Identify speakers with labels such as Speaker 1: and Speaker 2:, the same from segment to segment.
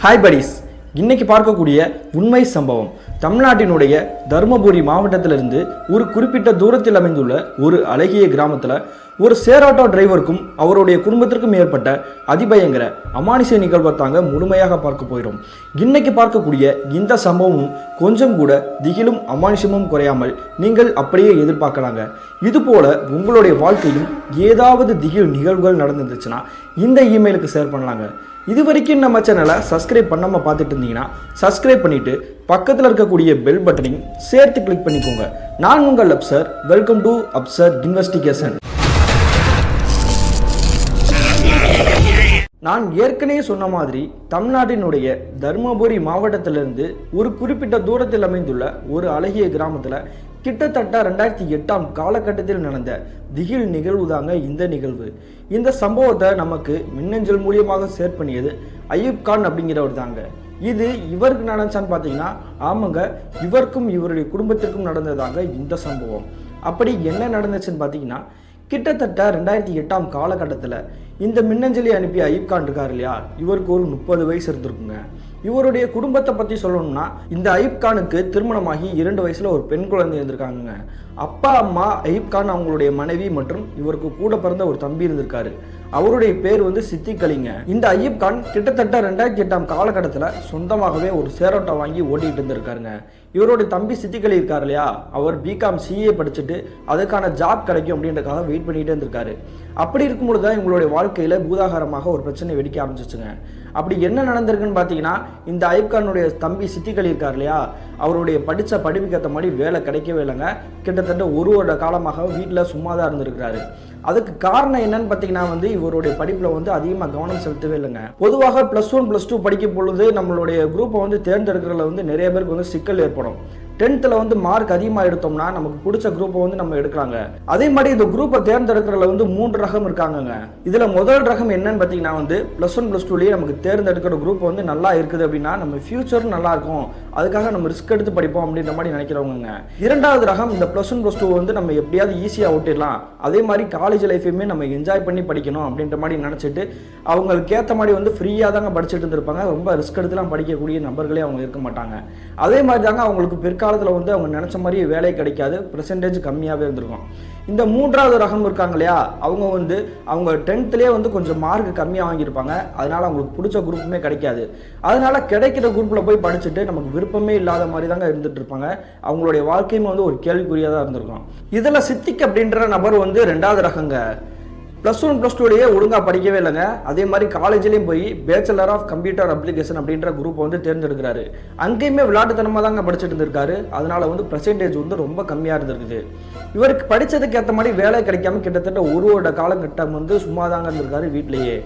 Speaker 1: Hi buddies, இன்னைக்கு பார்க்கக்கூடிய உண்மை சம்பவம் தமிழ்நாட்டினுடைய தருமபுரி மாவட்டத்திலிருந்து ஒரு குறிப்பிட்ட தூரத்தில் அமைந்துள்ள ஒரு அழகிய கிராமத்தில் ஒரு சேராட்டோ டிரைவருக்கும் அவருடைய குடும்பத்திற்கும் ஏற்பட்ட அதிபயங்கர அமானுஷ்ய நிகழ்வை தாங்க முழுமையாக பார்க்க போகிறோம். இன்னைக்கு பார்க்கக்கூடிய இந்த சம்பவமும் கொஞ்சம் கூட திகிலும் அமானுஷ்யமும் குறையாமல் நீங்கள் அப்படியே எதிர்பார்க்கலாங்க. இதுபோல உங்களுடைய வாழ்க்கையும் ஏதாவது திகில் நிகழ்வுகள் நடந்துருச்சுன்னா இந்த இமெயிலுக்கு ஷேர் பண்ணலாங்க. இது வரைக்கும் நம்ம சேனலை சப்ஸ்கிரைப் பண்ணாமல் பார்த்துட்டு இருந்தீங்கன்னா சப்ஸ்கிரைப் பண்ணிவிட்டு பக்கத்தில் இருக்கக்கூடிய பெல் பட்டனையும் சேர்த்து கிளிக் பண்ணிக்கோங்க. நான் உங்கள் Afsar. Welcome to Afsar investigation. நான் ஏற்கனவே சொன்ன மாதிரி தமிழ்நாட்டினுடைய தருமபுரி மாவட்டத்திலிருந்து ஒரு குறிப்பிட்ட தூரத்தில் அமைந்துள்ள ஒரு அழகிய கிராமத்தில் கிட்டத்தட்ட 2008 காலகட்டத்தில் நடந்த திகில் நிகழ்வு தாங்க இந்த நிகழ்வு. இந்த சம்பவத்தை நமக்கு மின்னஞ்சல் மூலியமாக ஷேர் பண்ணியது அய்யூப் கான் அப்படிங்கிறவர் தாங்க. இது இவருக்கு நடந்துச்சான்னு பார்த்தீங்கன்னா ஆமாங்க, இவருக்கும் இவருடைய குடும்பத்திற்கும் நடந்ததாங்க இந்த சம்பவம். அப்படி என்ன நடந்துச்சுன்னு பார்த்தீங்கன்னா கிட்டத்தட்ட 2008 காலகட்டத்தில் இந்த மின்னஞ்சலி அனுப்பிய அய்யூப் கான் இருக்கார் இல்லையா, இவருக்கு ஒரு 30 வயசு இருந்திருக்குங்க. இவருடைய குடும்பத்தை பற்றி சொல்லணும்னா இந்த அய்யூப் கானுக்கு திருமணமாகி 2 வயசுல ஒரு பெண் குழந்தை இருந்திருக்காங்க. அப்பா அம்மா அய்யூப் கான் அவங்களுடைய மனைவி மற்றும் இவருக்கு கூட பிறந்த ஒரு தம்பி இருந்திருக்காரு. அவருடைய பேர் சித்திக் அலிங்க. இந்த அய்யூப் கான் கிட்டத்தட்ட 2008 காலகட்டத்தில் சொந்தமாகவே ஒரு சேரோட்டா வாங்கி ஓட்டிகிட்டு இருந்திருக்காருங்க. இவருடைய தம்பி சித்திக் அலி இருக்கார் இல்லையா, அவர் பிகாம் சிஏ படிச்சுட்டு அதுக்கான ஜாப் கிடைக்கும் அப்படின்றதுக்காக வெயிட் பண்ணிட்டு இருந்திருக்காரு. அப்படி இருக்கும்பொழுது தான் இவங்களுடைய வாழ்க்கையில பூதாகாரமாக ஒரு பிரச்சனை வெடிக்க ஆரம்பிச்சிச்சுங்க. அப்படி என்ன நடந்திருக்குன்னு பார்த்தீங்கன்னா இந்த அய்யூப் கானுடைய தம்பி சித்திக் அலி இருக்கார் இல்லையா, அவருடைய படித்த படிப்புக்கு ஏற்ற மாதிரி வேலை கிடைக்கவே இல்லைங்க. கிட்டத்தட்ட 1 வருட காலமாக வீட்டில் சும்மா தான் இருந்திருக்கிறாரு. அதுக்கு காரணம் என்னன்னு பார்த்தீங்கன்னா இவருடைய படிப்பில் அதிகமாக கவனம் செலுத்தவே இல்லைங்க. பொதுவாக +1 +2 படிக்கும் பொழுது நம்மளுடைய குரூப்பை தேர்ந்தெடுக்கிறதுல நிறைய பேருக்கு சிக்கல் ஏற்படும். 10th மார்க் அதிகமாக எடுத்தோம்னா நமக்கு பிடிச்ச குரூப்பை நம்ம எடுக்கிறாங்க. அதே மாதிரி இந்த குரூப்பை தேர்ந்தெடுக்கிறதுல 3 ரகம் இருக்காங்க. இதில் முதல் ரகம் என்னன்னு பார்த்தீங்கன்னா +1 +2லயே நமக்கு தேர்ந்தெடுக்கிற குரூப் நல்லா இருக்குது அப்படின்னா நம்ம ஃபியூச்சர் நல்லா இருக்கும், அதுக்காக நம்ம ரிஸ்க் எடுத்து படிப்போம் அப்படின்ற மாதிரி நினைக்கிறவங்க. இரண்டாவது ரகம் இந்த +1 +2 நம்ம எப்படியாவது ஈஸியாக ஓட்டிடலாம், அதே மாதிரி காலேஜ் லைஃபையுமே நம்ம என்ஜாய் பண்ணி படிக்கணும் அப்படின்ற மாதிரி நினச்சிட்டு அவங்களுக்கு ஏற்ற மாதிரி ஃப்ரீயாக தாங்க படிச்சுட்டு இருந்திருப்பாங்க. ரொம்ப ரிஸ்க் எடுத்துலாம் படிக்கக்கூடிய நபர்களே அவங்க இருக்க மாட்டாங்க. அதே மாதிரி தாங்க அவங்களுக்கு பிற்காலத்தில் அவங்க நினச்ச மாதிரி வேலை கிடைக்காது, பெர்சன்டேஜ் கம்மியாகவே இருந்திருக்கும். இந்த மூன்றாவது ரகம் இருக்காங்க இல்லையா, அவங்க 10thலேயே கொஞ்சம் மார்க் கம்மியாக வாங்கியிருப்பாங்க. அதனால அவங்களுக்கு பிடிச்ச குரூப்புமே கிடைக்காது. அதனால கிடைக்கிற குரூப்பில் போய் படிச்சுட்டு நமக்கு விருப்பமே இல்லாத மாதிரி தாங்க இருந்துட்டு இருப்பாங்க. அவங்களுடைய வாழ்க்கையுமே ஒரு கேள்விக்குறியாக தான் இருந்திருக்கும். இதில் சித்திக் அப்படின்ற நபர் 2வது ரகங்க. +1 +2லயே ஒழுங்காக படிக்கவே இல்லைங்க. அதே மாதிரி காலேஜ்லேயும் போய் பேச்சுலர் ஆஃப் கம்ப்யூட்டர் அப்ளிகேஷன் அப்படின்ற குரூப்பை தேர்ந்தெடுக்கிறாரு. அங்கேயுமே விளையாட்டுத்தனமாக தாங்க படிச்சுட்டு இருந்திருக்காரு. அதனால பெர்சன்டேஜ் ரொம்ப கம்மியாக இருந்திருக்குது. இவருக்கு படித்ததுக்கு ஏற்ற மாதிரி வேலை கிடைக்காம கிட்டத்தட்ட 1 வருட காலகட்டம் சும்மா தாங்க இருந்திருக்காரு வீட்டிலேயே.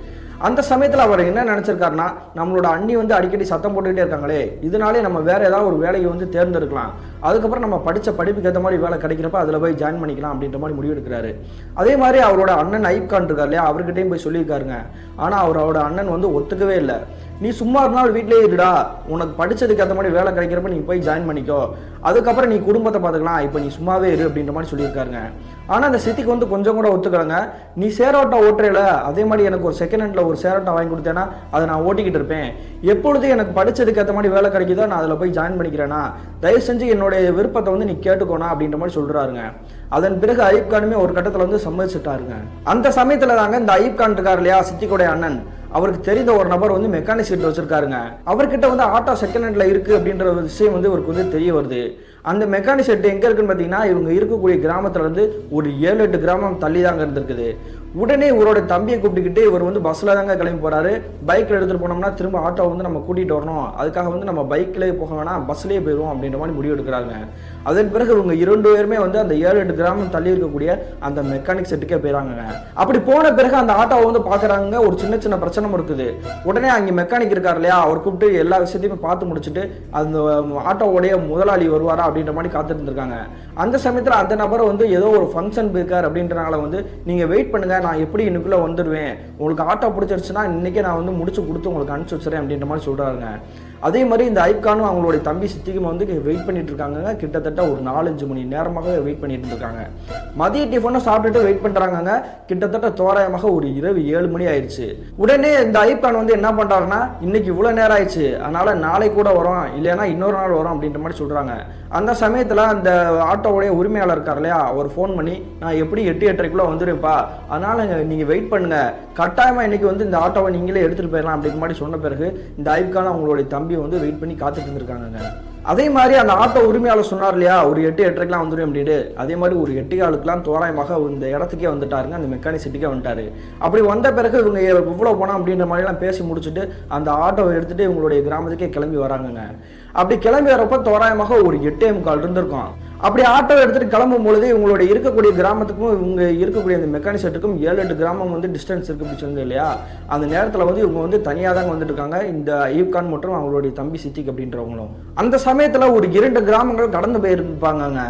Speaker 1: அந்த சமயத்தில் அவர் என்ன நினச்சிருக்காருன்னா, நம்மளோட அண்ணி அடிக்கடி சத்தம் போட்டுக்கிட்டே இருக்காங்களே, இதனாலே நம்ம வேற ஏதாவது ஒரு வேலையை தேர்ந்தெடுக்கலாம், அதுக்கப்புறம் நம்ம படித்த படிப்புக்கு ஏற்ற மாதிரி வேலை கிடைக்கிறப்ப அதில் போய் ஜாயின் பண்ணிக்கலாம் அப்படின்ற மாதிரி முடிவு எடுக்கிறாரு. அதே மாதிரி அவரோட அண்ணன் அய்யூப் கான் இருக்கார் இல்லையா, அவர்கிட்டையும் போய் சொல்லியிருக்காருங்க. ஆனால் அவரோட அண்ணன் ஒத்துக்கவே இல்லை. நீ சும்மா ஒரு நாள் வீட்டிலே இருடா, உனக்கு படித்ததுக்கு ஏற்ற மாதிரி வேலை கிடைக்கிறப்ப நீ போய் ஜாயின் பண்ணிக்கோ, அதுக்கப்புறம் நீ குடும்பத்தை பார்த்துக்கலாம், இப்போ நீ சும்மாவே இரு அப்படின்ற மாதிரி சொல்லியிருக்காருங்க. ஆனால் அந்த சித்திக்கு கொஞ்சம் கூட ஒத்துக்கிறாங்க. நீ சேரோட்டா ஓட்டுறல, அதே மாதிரி எனக்கு ஒரு செகண்ட் ஹேண்டில் ஒரு சேரோட்டா வாங்கி கொடுத்தேன்னா அதை நான் ஓட்டிக்கிட்டு இருப்பேன். எப்பொழுது எனக்கு படித்ததுக்கு ஏற்ற மாதிரி வேலை கிடைக்குதோ நான் அதில் போய் ஜாயின் பண்ணிக்கிறேன்னா தயவு செஞ்சு என்னுடைய விருப்பத்தை நீ கேட்டுக்கோனா அப்படின்ற மாதிரி சொல்கிறாருங்க. அதன் பிறகு அய்யூப் கானுமே ஒரு கட்டத்தில் சம்மதிச்சுட்டாருங்க. அந்த சமயத்தில் தாங்க இந்த அய்யூப் கான் இருக்கார் இல்லையா, சித்திக்குடைய அண்ணன், அவருக்கு தெரிந்த ஒரு நபர் மெக்கானிக் செட் வச்சிருக்காருங்க. அவர்கிட்ட ஆட்டோ செகண்ட் ஹேண்ட்ல இருக்கு அப்படின்ற ஒரு விஷயம் இவருக்கு தெரிய வருது. அந்த மெக்கானிக் செட் எங்க இருக்குன்னு பார்த்தீங்கன்னா இவங்க இருக்கக்கூடிய கிராமத்துல ஒரு 7-8 கிராமம் தள்ளி தாங்க இருந்திருக்குது. உடனே இவரோட தம்பியை கூப்பிட்டுக்கிட்டு இவர் பஸ்ல தாங்க கிளம்பி போறாரு. பைக்ல எடுத்துட்டு போனோம்னா திரும்ப ஆட்டோ நம்ம கூட்டிட்டு வரணும், அதுக்காக நம்ம பைக்லேயே போக வேணாம், பஸ்லேயே போயிடுவோம் அப்படின்ற மாதிரி முடிவு எடுக்கிறாங்க. அதன் பிறகு இவங்க 2 பேருமே அந்த 7-8 கிராமம் தள்ளி இருக்கக்கூடிய அந்த மெக்கானிக் செட்டுக்கே போயிறாங்க. அப்படி போன பிறகு அந்த ஆட்டோவை பாக்குறாங்க, ஒரு சின்ன சின்ன பிரச்சனை இருக்குது. உடனே அங்கே மெக்கானிக் இருக்கார் இல்லையா, அவர் கூப்பிட்டு எல்லா விஷயத்தையுமே பார்த்து முடிச்சுட்டு அந்த ஆட்டோவுடைய முதலாளி வருவாரா அப்படின்ற மாதிரி காத்துட்டு இருந்திருக்காங்க. அந்த சமயத்தில் அந்த நபரை ஏதோ ஒரு ஃபங்க்ஷன் போயிருக்கார் அப்படின்றனால நீங்க வெயிட் பண்ணுங்க, நான் எப்படி இன்னைக்குள்ள வந்துடுவேன், உங்களுக்கு ஆட்டோ பிடிச்சிருச்சுன்னா இன்னைக்கே நான் முடிச்சு கொடுத்து உங்களுக்கு அனுப்பிச்சு வச்சுறேன் அப்படின்ற மாதிரி சொல்றாருங்க. அதே மாதிரி இந்த ஐப் கானும் அவங்களுடைய தம்பி சித்திக்கும் வந்து வெயிட் பண்ணிட்டு இருக்காங்க. கிட்டத்தட்ட ஒரு 4-5 மணி நேரமாக வெயிட் பண்ணிட்டு இருக்காங்க. மதிய டிஃபனும் சாப்பிட்டுட்டு வெயிட் பண்றாங்க. கிட்டத்தட்ட தோராயமாக ஒரு இரவு 7 மணி ஆயிடுச்சு. உடனே இந்த ஐப் கான் வந்து என்ன பண்றாருன்னா, இன்னைக்கு இவ்வளவு நேரம் ஆயிடுச்சு, அதனால நாளை கூட வரும், இல்லைன்னா இன்னொரு நாள் வரும் அப்படின்ற மாதிரி சொல்றாங்க. அந்த சமயத்துல அந்த ஆட்டோவுடைய உரிமையாளர் இருக்கார் இல்லையா, அவர் ஃபோன் பண்ணி, நான் எப்படி 8-8:30 வந்துருப்பா, அதனால நீங்க வெயிட் பண்ணுங்க, கட்டாயமா இன்னைக்கு வந்து இந்த ஆட்டோவை நீங்களே எடுத்துட்டு போயிடலாம் அப்படின்ற மாதிரி சொன்ன பிறகு இந்த ஐப் கான் அவங்களுடைய தம்பி வந்து வெயிட் பண்ணி காத்துட்டு இருந்திருக்காங்க. அதே மாதிரி அந்த ஆட்டோ உரிமையாளர் சொன்னார் இல்லையா, ஒரு 8-8:30 வந்துடும் அப்படின்ட்டு, அதே மாதிரி ஒரு 8:15 தோராயமாக இந்த இடத்துக்கே வந்துட்டாருங்க. அந்த மெக்கானிக் சிட்டிக்கே வந்துட்டாரு. அப்படி வந்த பிறகு இவங்க இவ்வளோ போனோம் அப்படின்ற மாதிரிலாம் பேசி முடிச்சுட்டு அந்த ஆட்டோவை எடுத்துட்டு இவங்களுடைய கிராமத்துக்கே கிளம்பி வராங்கங்க. அப்படி கிளம்பி வரப்போ தோராயமாக ஒரு 8:45 இருந்திருக்கும். அப்படி ஆட்டோ எடுத்துட்டு கிளம்பும் பொழுது இவங்களுடைய இருக்கக்கூடிய கிராமத்துக்கும் இவங்க இருக்கக்கூடிய அந்த மெக்கானிக் செட்டுக்கும் 7-8 கிராமம் வந்து டிஸ்டன்ஸ் இருக்கு அப்படி சொன்னது இல்லையா. அந்த நேரத்தில் வந்து இவங்க வந்து தனியாக தாங்க வந்துட்டு இருக்காங்க, இந்த ஐப் கான் மற்றும் அவங்களுடைய தம்பி சித்திக் அப்படின்றவங்களும். அந்த சமயத்தில் ஒரு 2 கிராமங்கள் கடந்து போயிருப்பாங்க.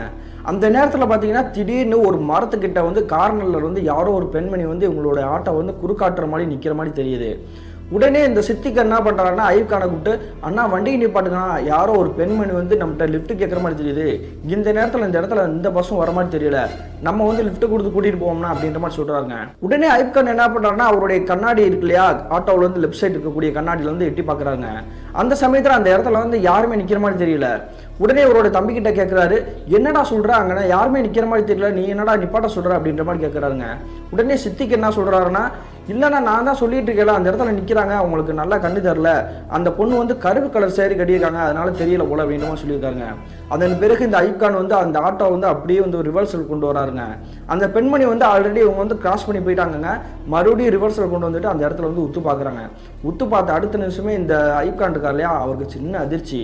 Speaker 1: அந்த நேரத்தில் பார்த்தீங்கன்னா திடீர்னு ஒரு மரத்துக்கிட்ட வந்து கார்னரில் வந்து யாரோ ஒரு பெண்மணி வந்து இவங்களோட ஆட்டோ வந்து குறுக்காட்டுற மாதிரி நிற்கிற மாதிரி தெரியுது. உடனே இந்த சித்திக்கு என்ன பண்ணுறாருன்னா, ஐப் கானை கூப்பிட்டு, அண்ணா வண்டியை நிப்பாட்டுங்க, யாரோ ஒரு பெண்மணி வந்து நம்மகிட்ட லிஃப்ட் கேட்குற மாதிரி தெரியுது, இந்த நேரத்தில் இந்த இடத்துல இந்த பஸ்ஸும் வர மாதிரி தெரியல, நம்ம வந்து லிஃப்ட் கொடுத்து கூட்டிகிட்டு போவோம்னா அப்படின்ற மாதிரி சொல்கிறாங்க. உடனே ஐப் கான் என்ன பண்ணுறாருன்னா, அவருடைய கண்ணாடி இருக்கு இல்லையா, ஆட்டோவில் வந்து லெஃப்ட் சைடு இருக்கக்கூடிய கண்ணாடியில் வந்து எட்டி பார்க்குறாங்க. அந்த சமயத்தில் அந்த இடத்துல வந்து யாருமே நிற்கிற மாதிரி தெரியல. உடனே அவரோட தம்பிக்கிட்ட கேட்குறாரு, என்னடா சொல்கிற, அங்கே யாருமே நிற்கிற மாதிரி தெரியல, நீ என்னடா நிப்பாட்ட சொல்கிற அப்படின்ற மாதிரி கேட்குறாருங்க. உடனே சித்திக்கு என்ன சொல்கிறாருன்னா, இல்லைண்ணா நான் தான் சொல்லிட்டு இருக்கேன், அந்த இடத்துல நிற்கிறாங்க, அவங்களுக்கு நல்லா கண்ணு தரல, அந்த பொண்ணு வந்து கருப்பு கலர் சேரி கட்டியிருக்காங்க, அதனால தெரியல போல அப்படின்ற மாதிரி சொல்லியிருக்காங்க. அதன் பிறகு இந்த ஐப் கான் வந்து அந்த ஆட்டோ வந்து அப்படியே வந்து ரிவர்சல் கொண்டு வராருங்க. அந்த பெண்மணி வந்து ஆல்ரெடி இவங்க வந்து கிராஸ் பண்ணி போயிட்டாங்க, மறுபடியும் ரிவர்சல் கொண்டு வந்துட்டு அந்த இடத்துல வந்து உத்து பார்க்குறாங்க. உத்து பார்த்த அடுத்த நிமிஷமே இந்த ஐப் கான் இருக்கார் இல்லையா, அவருக்கு சின்ன அதிர்ச்சி.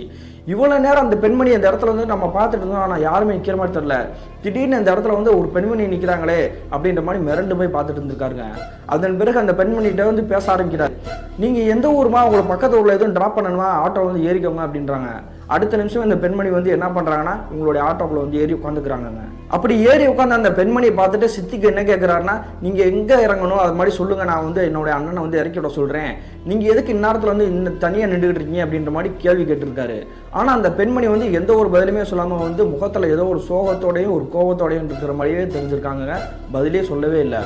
Speaker 1: இவ்வளோ நேரம் அந்த பெண்மணி அந்த இடத்துல வந்து நம்ம பார்த்துட்டு இருந்தோம், ஆனால் யாருமே நிற்கிற மாதிரி தெரியல, திடீர்னு அந்த இடத்துல வந்து ஒரு பெண்மணி நிற்கிறாங்களே அப்படின்ற மாதிரி மிரண்டு போய் பார்த்துட்டு இருந்திருக்காருங்க. அதன் பிறகு அந்த பெண்மணிகிட்ட வந்து பேச ஆரம்பிக்கிறார், நீங்கள் எந்த ஊருமா, உங்களை பக்கத்து ஊரில் எதுவும் ட்ராப் பண்ணணுமா, ஆட்டோ வந்து ஏறிக்கோங்க அப்படின்றாங்க. அடுத்த நிமிஷம் இந்த பெண்மணி வந்து என்ன பண்ணுறாங்கன்னா, உங்களுடைய ஆட்டோக்குள்ள வந்து ஏறி உட்காந்துக்கிறாங்க. அப்படி ஏறி உட்காந்து அந்த பெண்மணியை பார்த்துட்டு சித்திக்கு என்ன கேட்குறாருன்னா, நீங்கள் எங்கே இறங்கணும் அது மாதிரி சொல்லுங்கள், நான் வந்து என்னுடைய அண்ணனை வந்து இறக்கி விட சொல்கிறேன், நீங்கள் எதுக்கு இந்நேரத்தில் வந்து இந்த தனியாக நின்றுக்கிட்டு இருக்கீங்க அப்படின்ற மாதிரி கேள்வி கேட்டிருக்காரு. ஆனால் அந்த பெண்மணி வந்து எந்த ஒரு பதிலுமே சொல்லாமல் வந்து முகத்தில் ஏதோ ஒரு சோகத்தோடையும் ஒரு கோபத்தோடையும் இருக்கிற மாதிரியே தெரிஞ்சிருக்காங்க, பதிலே சொல்லவே இல்லை.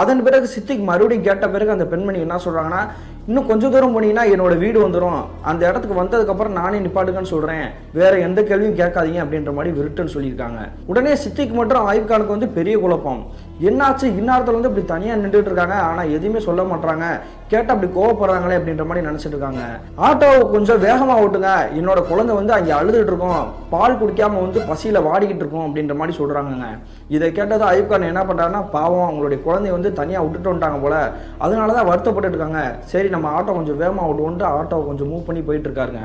Speaker 1: அதன் பிறகு சித்திக்கு மறுபடியும் கேட்ட பிறகு அந்த பெண்மணி என்ன சொல்கிறாங்கன்னா, இன்னும் கொஞ்சம் தூரம் போனீங்கன்னா என்னோட வீடு வந்துடும், அந்த இடத்துக்கு வந்ததுக்கப்புறம் நானே நிப்பாட்டுங்கன்னு சொல்கிறேன், வேற எந்த கேள்வியும் கேட்காதீங்க அப்படின்ற மாதிரி விருட்டுன்னு சொல்லியிருக்காங்க. உடனே சித்திக்கு மட்டும் ஐப் கானுக்கு வந்து பெரிய குழப்பம், என்னாச்சு இந்நேரத்தில் வந்து இப்படி தனியாக நின்றுட்டு இருக்காங்க, ஆனால் எதுவுமே சொல்ல மாட்டாங்க, கேட்டால் அப்படி கோவப்படுறாங்களே அப்படின்ற மாதிரி நினச்சிட்டு இருக்காங்க. ஆட்டோவை கொஞ்சம் வேகமாக ஓட்டுங்க, என்னோட குழந்தை வந்து அங்கே அழுதுட்டு இருக்கோம், பால் குடிக்காமல் வந்து பசியில் வாடிக்கிட்டு இருக்கோம் அப்படின்ற மாதிரி சொல்கிறாங்க. இதை கேட்டது ஐப் கான் என்ன பண்ணுறாருன்னா, பாவம் அவங்களுடைய குழந்தைய வந்து தனியாக விட்டுட்டு வந்துட்டாங்க போல, அதனால தான் வருத்தப்பட்டு இருக்காங்க, சரி நம்ம ஆட்டோ கொஞ்சம் வேகமாக ஓட்டுவோன்ட்டு ஆட்டோவை கொஞ்சம் மூவ் பண்ணி போயிட்டு இருக்காருங்க.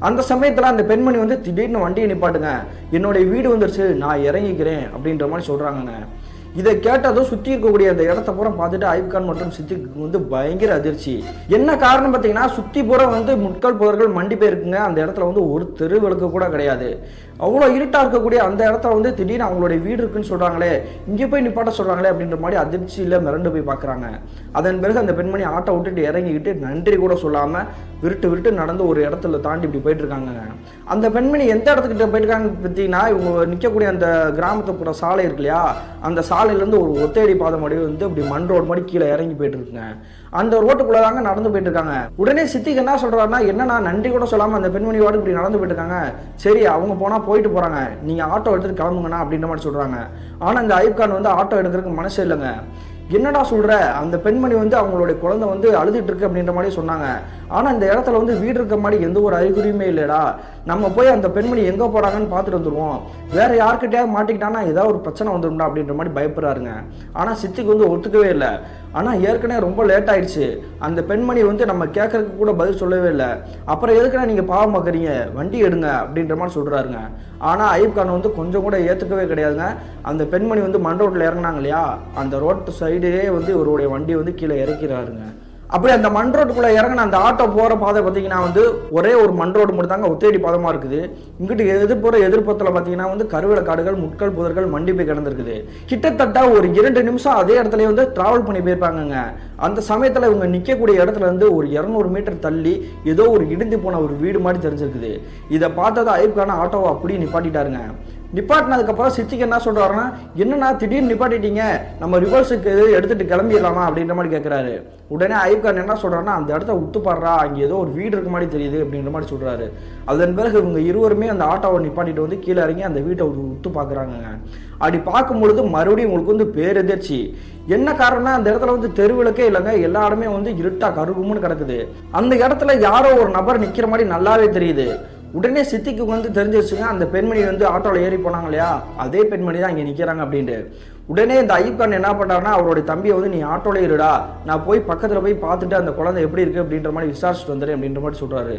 Speaker 1: அந்த சமயத்தில் அந்த பெண்மணி வந்து திடீர்னு வண்டியை நிப்பாட்டுங்க, என்னுடைய வீடு வந்துருச்சு, நான் இறங்கிக்கிறேன் அப்படின்ற மாதிரி சொல்கிறாங்கங்க. இதை கேட்டதும் சுற்றி இருக்கக்கூடிய அந்த இடத்த பூரா பார்த்துட்டு ஐப் கான் மற்றும் சித்திக்கு வந்து பயங்கர அதிர்ச்சி. என்ன காரணம் பார்த்தீங்கன்னா, சுற்றி பூரா வந்து முட்கள் புதர்கள் மண்டி போயிருக்குங்க. அந்த இடத்துல வந்து ஒரு தெரு விளக்கு கூட கிடையாது. அவ்வளோ இருட்டாக இருக்கக்கூடிய அந்த இடத்துல வந்து திடீர்னு அவங்களுடைய வீடு இருக்குன்னு சொல்கிறாங்களே, இங்கே போய் நிப்பாட்ட சொல்கிறாங்களே அப்படின்ற மாதிரி அதிர்ச்சியில் மிரண்டு போய் பார்க்குறாங்க. அதன் பிறகு அந்த பெண்மணி ஆட்டோ விட்டுட்டு இறங்கிக்கிட்டு நன்றி கூட சொல்லாமல் விருட்டு நடந்து ஒரு இடத்துல தாண்டி இப்படி போயிட்டு இருக்காங்க. அந்த பெண்மணி எந்த இடத்துக்கிட்ட போயிருக்காங்கன்னு பார்த்தீங்கன்னா, இவங்க நிற்கக்கூடிய அந்த கிராமத்துப்புற சாலை இருக்கு இல்லையா, அந்த சாலையிலேருந்து ஒரு ஒத்தையடி பாதை மாதிரி வந்து இப்படி மண் ரோடு மாதிரி கீழே இறங்கி போயிட்டு இருக்குங்க. அந்த ரோட்டுக்குள்ளே தாங்க நடந்து போயிட்டு இருக்காங்க. உடனே சித்திக்கு என்ன சொல்கிறாருன்னா, என்னன்னா நன்றி கூட சொல்லாமல் அந்த பெண்மணி வாடு இப்படி நடந்து போயிட்டு இருக்காங்க, சரி அவங்க போனால் போயிட்டு போகிறாங்க, நீங்கள் ஆட்டோ எடுத்துகிட்டு கிளம்புங்கண்ணா அப்படின்ற மாதிரி சொல்கிறாங்க. ஆனால் இந்த ஐப் கான் வந்து ஆட்டோ எடுக்கிறதுக்கு மனசே இல்லைங்க. என்னடா சொல்கிற, அந்த பெண்மணி வந்து அவங்களுடைய குழந்தை வந்து அழுதுட்டு இருக்கு அப்படின்ற மாதிரி சொன்னாங்க, ஆனால் இந்த இடத்துல வந்து வீடு இருக்க மாதிரி எந்த ஒரு அறிகுறியுமே இல்லைடா, நம்ம போய் அந்த பெண்மணி எங்கே போகிறாங்கன்னு பார்த்துட்டு வந்துடுவோம், வேறு யார்கிட்டயாவது மாட்டிக்கிட்டானா ஏதாவது ஒரு பிரச்சனை வந்துடும்டா அப்படின்ற மாதிரி பயப்படுறாருங்க. ஆனால் சித்திக்கு வந்து ஒத்துக்கவே இல்லை. ஆனால் ஏற்கனவே ரொம்ப லேட் ஆயிடுச்சு, அந்த பெண்மணி வந்து நம்ம கேட்கறதுக்கு கூட பதில் சொல்லவே இல்லை, அப்புறம் எதுக்குன்னா நீங்கள் பாவம் பார்க்குறீங்க, வண்டி எடுங்க அப்படின்ற மாதிரி சொல்கிறாருங்க. ஆனால் ஐப் கான் வந்து கொஞ்சம் கூட ஏற்றுக்கவே கிடையாதுங்க. அந்த பெண்மணி வந்து மண் ரோட்டில் இறங்கினாங்க இல்லையா, அந்த ரோட்டு சைடே வந்து இவருடைய வண்டியை வந்து கீழே இறக்கிறாருங்க. அப்படி அந்த மண் ரோட்டுக்குள்ள இறங்கின அந்த ஆட்டோ போற பாதை பார்த்தீங்கன்னா வந்து ஒரே ஒரு மண் ரோடு மட்டும் தாங்க ஒத்தேடி பாதமா இருக்குது. இங்கிட்டு எதிர்ப்புறத்துல பார்த்தீங்கன்னா வந்து கருவேல காடுகள், முட்கள், புதர்கள் மண்டி போய் கிடந்திருக்குது. கிட்டத்தட்ட ஒரு 2 நிமிஷம் அதே இடத்துல வந்து டிராவல் பண்ணி போயிருப்பாங்க. அந்த சமயத்துல இவங்க நிக்கக்கூடிய இடத்துல இருந்து ஒரு 200 மீட்டர் தள்ளி ஏதோ ஒரு இடிந்து போன ஒரு வீடு மாதிரி தெரிஞ்சிருக்குது. இதை பார்த்தது அயூப் கான் ஆட்டோவை அப்படியே நிப்பாட்டிட்டாருங்க. நிப்பாட்டினதுக்கப்புறம் சித்திக்கு என்ன சொல்றாருன்னா, என்னன்னா திடீர்னு நிப்பாட்டிட்டீங்க, நம்ம ரிவர்ஸுக்கு எடுத்துட்டு கிளம்பிடலாமா அப்படின்ற மாதிரி கேட்குறாரு. உடனே அயூப் கான் என்ன சொல்றாருன்னா, அந்த இடத்த உத்து பாடுறா, அங்கே ஏதோ ஒரு வீடு இருக்க மாதிரி தெரியுது அப்படின்ற மாதிரி சொல்றாரு. அதன் பிறகு இவங்க இருவருமே அந்த ஆட்டோவை நிப்பாட்டிட்டு வந்து கீழே இறங்கி அந்த வீட்டை உத்து பார்க்குறாங்க. அப்படி பார்க்கும் பொழுது மறுபடியும் உங்களுக்கு வந்து பேரெதிர்ச்சி. என்ன காரணம்னா, அந்த இடத்துல வந்து தெருவிளக்கே இல்லைங்க, எல்லா இடமே வந்து இருட்டா கருகும்னு கிடக்குது. அந்த இடத்துல யாரோ ஒரு நபர் நிற்கிற மாதிரி நல்லாவே தெரியுது. உடனே சித்திக்கு வந்து தெரிஞ்சிருச்சுங்க, அந்த பெண்மணி வந்து ஆட்டோவில் ஏறி போனாங்க இல்லையா, அதே பெண்மணி தான் இங்கே நிற்கிறாங்க அப்படின்ட்டு. உடனே இந்த அயூப் கான் என்ன பண்ணுறாருன்னா, அவருடைய தம்பியை வந்து நீ ஆட்டோல இருடா, நான் போய் பக்கத்தில் போய் பார்த்துட்டு அந்த குழந்தை எப்படி இருக்குது அப்படின்ற மாதிரி விசாரிச்சுட்டு வந்துடுறேன் அப்படின்ற மாதிரி சொல்கிறாரு.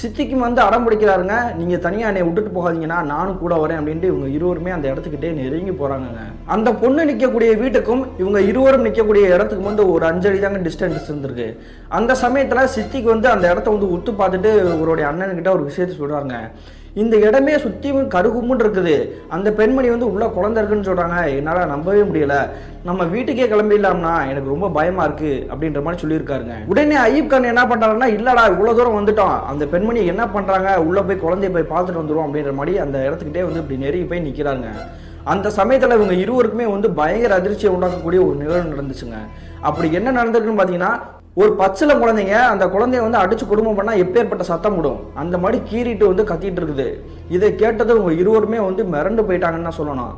Speaker 1: சித்திக்கும் வந்து அடம் பிடிக்கிறாருங்க, நீங்கள் தனியாக என்னை விட்டுட்டு போகாதீங்கன்னா நானும் கூட வரேன் அப்படின்ட்டு இவங்க இருவருமே அந்த இடத்துக்கிட்டே நெருங்கி போகிறாங்க. அந்த பொண்ணு நிற்கக்கூடிய வீட்டுக்கும் இவங்க இருவரும் நிற்கக்கூடிய இடத்துக்கும் வந்து ஒரு 5 அடி தாங்க டிஸ்டன்ஸ் இருந்திருக்கு. அந்த சமயத்தில் சித்திக்கு வந்து அந்த இடத்த வந்து உத்து பார்த்துட்டு இவருடைய அண்ணன்கிட்ட ஒரு விஷயத்தை சொல்கிறாங்க. இந்த இடமே சுற்றியும் கருகும்னு இருக்குது, அந்த பெண்மணி வந்து உள்ள குழந்தை இருக்குன்னு சொல்கிறாங்க, என்னால் நம்பவே முடியல, நம்ம வீட்டுக்கே கிளம்பிடலாம்னா எனக்கு ரொம்ப பயமா இருக்கு அப்படின்ற மாதிரி சொல்லியிருக்காருங்க. உடனே அயூப் கான் என்ன பண்றாருன்னா, இல்லடா இவ்வளோ தூரம் வந்துட்டோம், அந்த பெண்மணி என்ன பண்றாங்க, உள்ள போய் குழந்தைய போய் பார்த்துட்டு வந்துடும் அப்படின்ற மாதிரி அந்த இடத்துக்கிட்டே வந்து இப்படி நெருங்கி போய் நிற்கிறாங்க. அந்த சமயத்தில் இவங்க இருவருக்குமே வந்து பயங்கர அதிர்ச்சியை உண்டாக்கக்கூடிய ஒரு நிகழ்வு நடந்துச்சுங்க. அப்படி என்ன நடந்திருக்குன்னு பார்த்தீங்கன்னா, ஒரு பச்சில குழந்தைங்க அந்த குழந்தைய வந்து அடிச்சு குடும்பம் பண்ணா எப்பேற்பட்ட சத்தம் விடும், அந்த மாதிரி கீறிட்டு வந்து கத்திட்டு இருக்குது. இதை கேட்டது இவங்க இருவருமே வந்து மிரண்டு போயிட்டாங்கன்னு சொல்லணும்.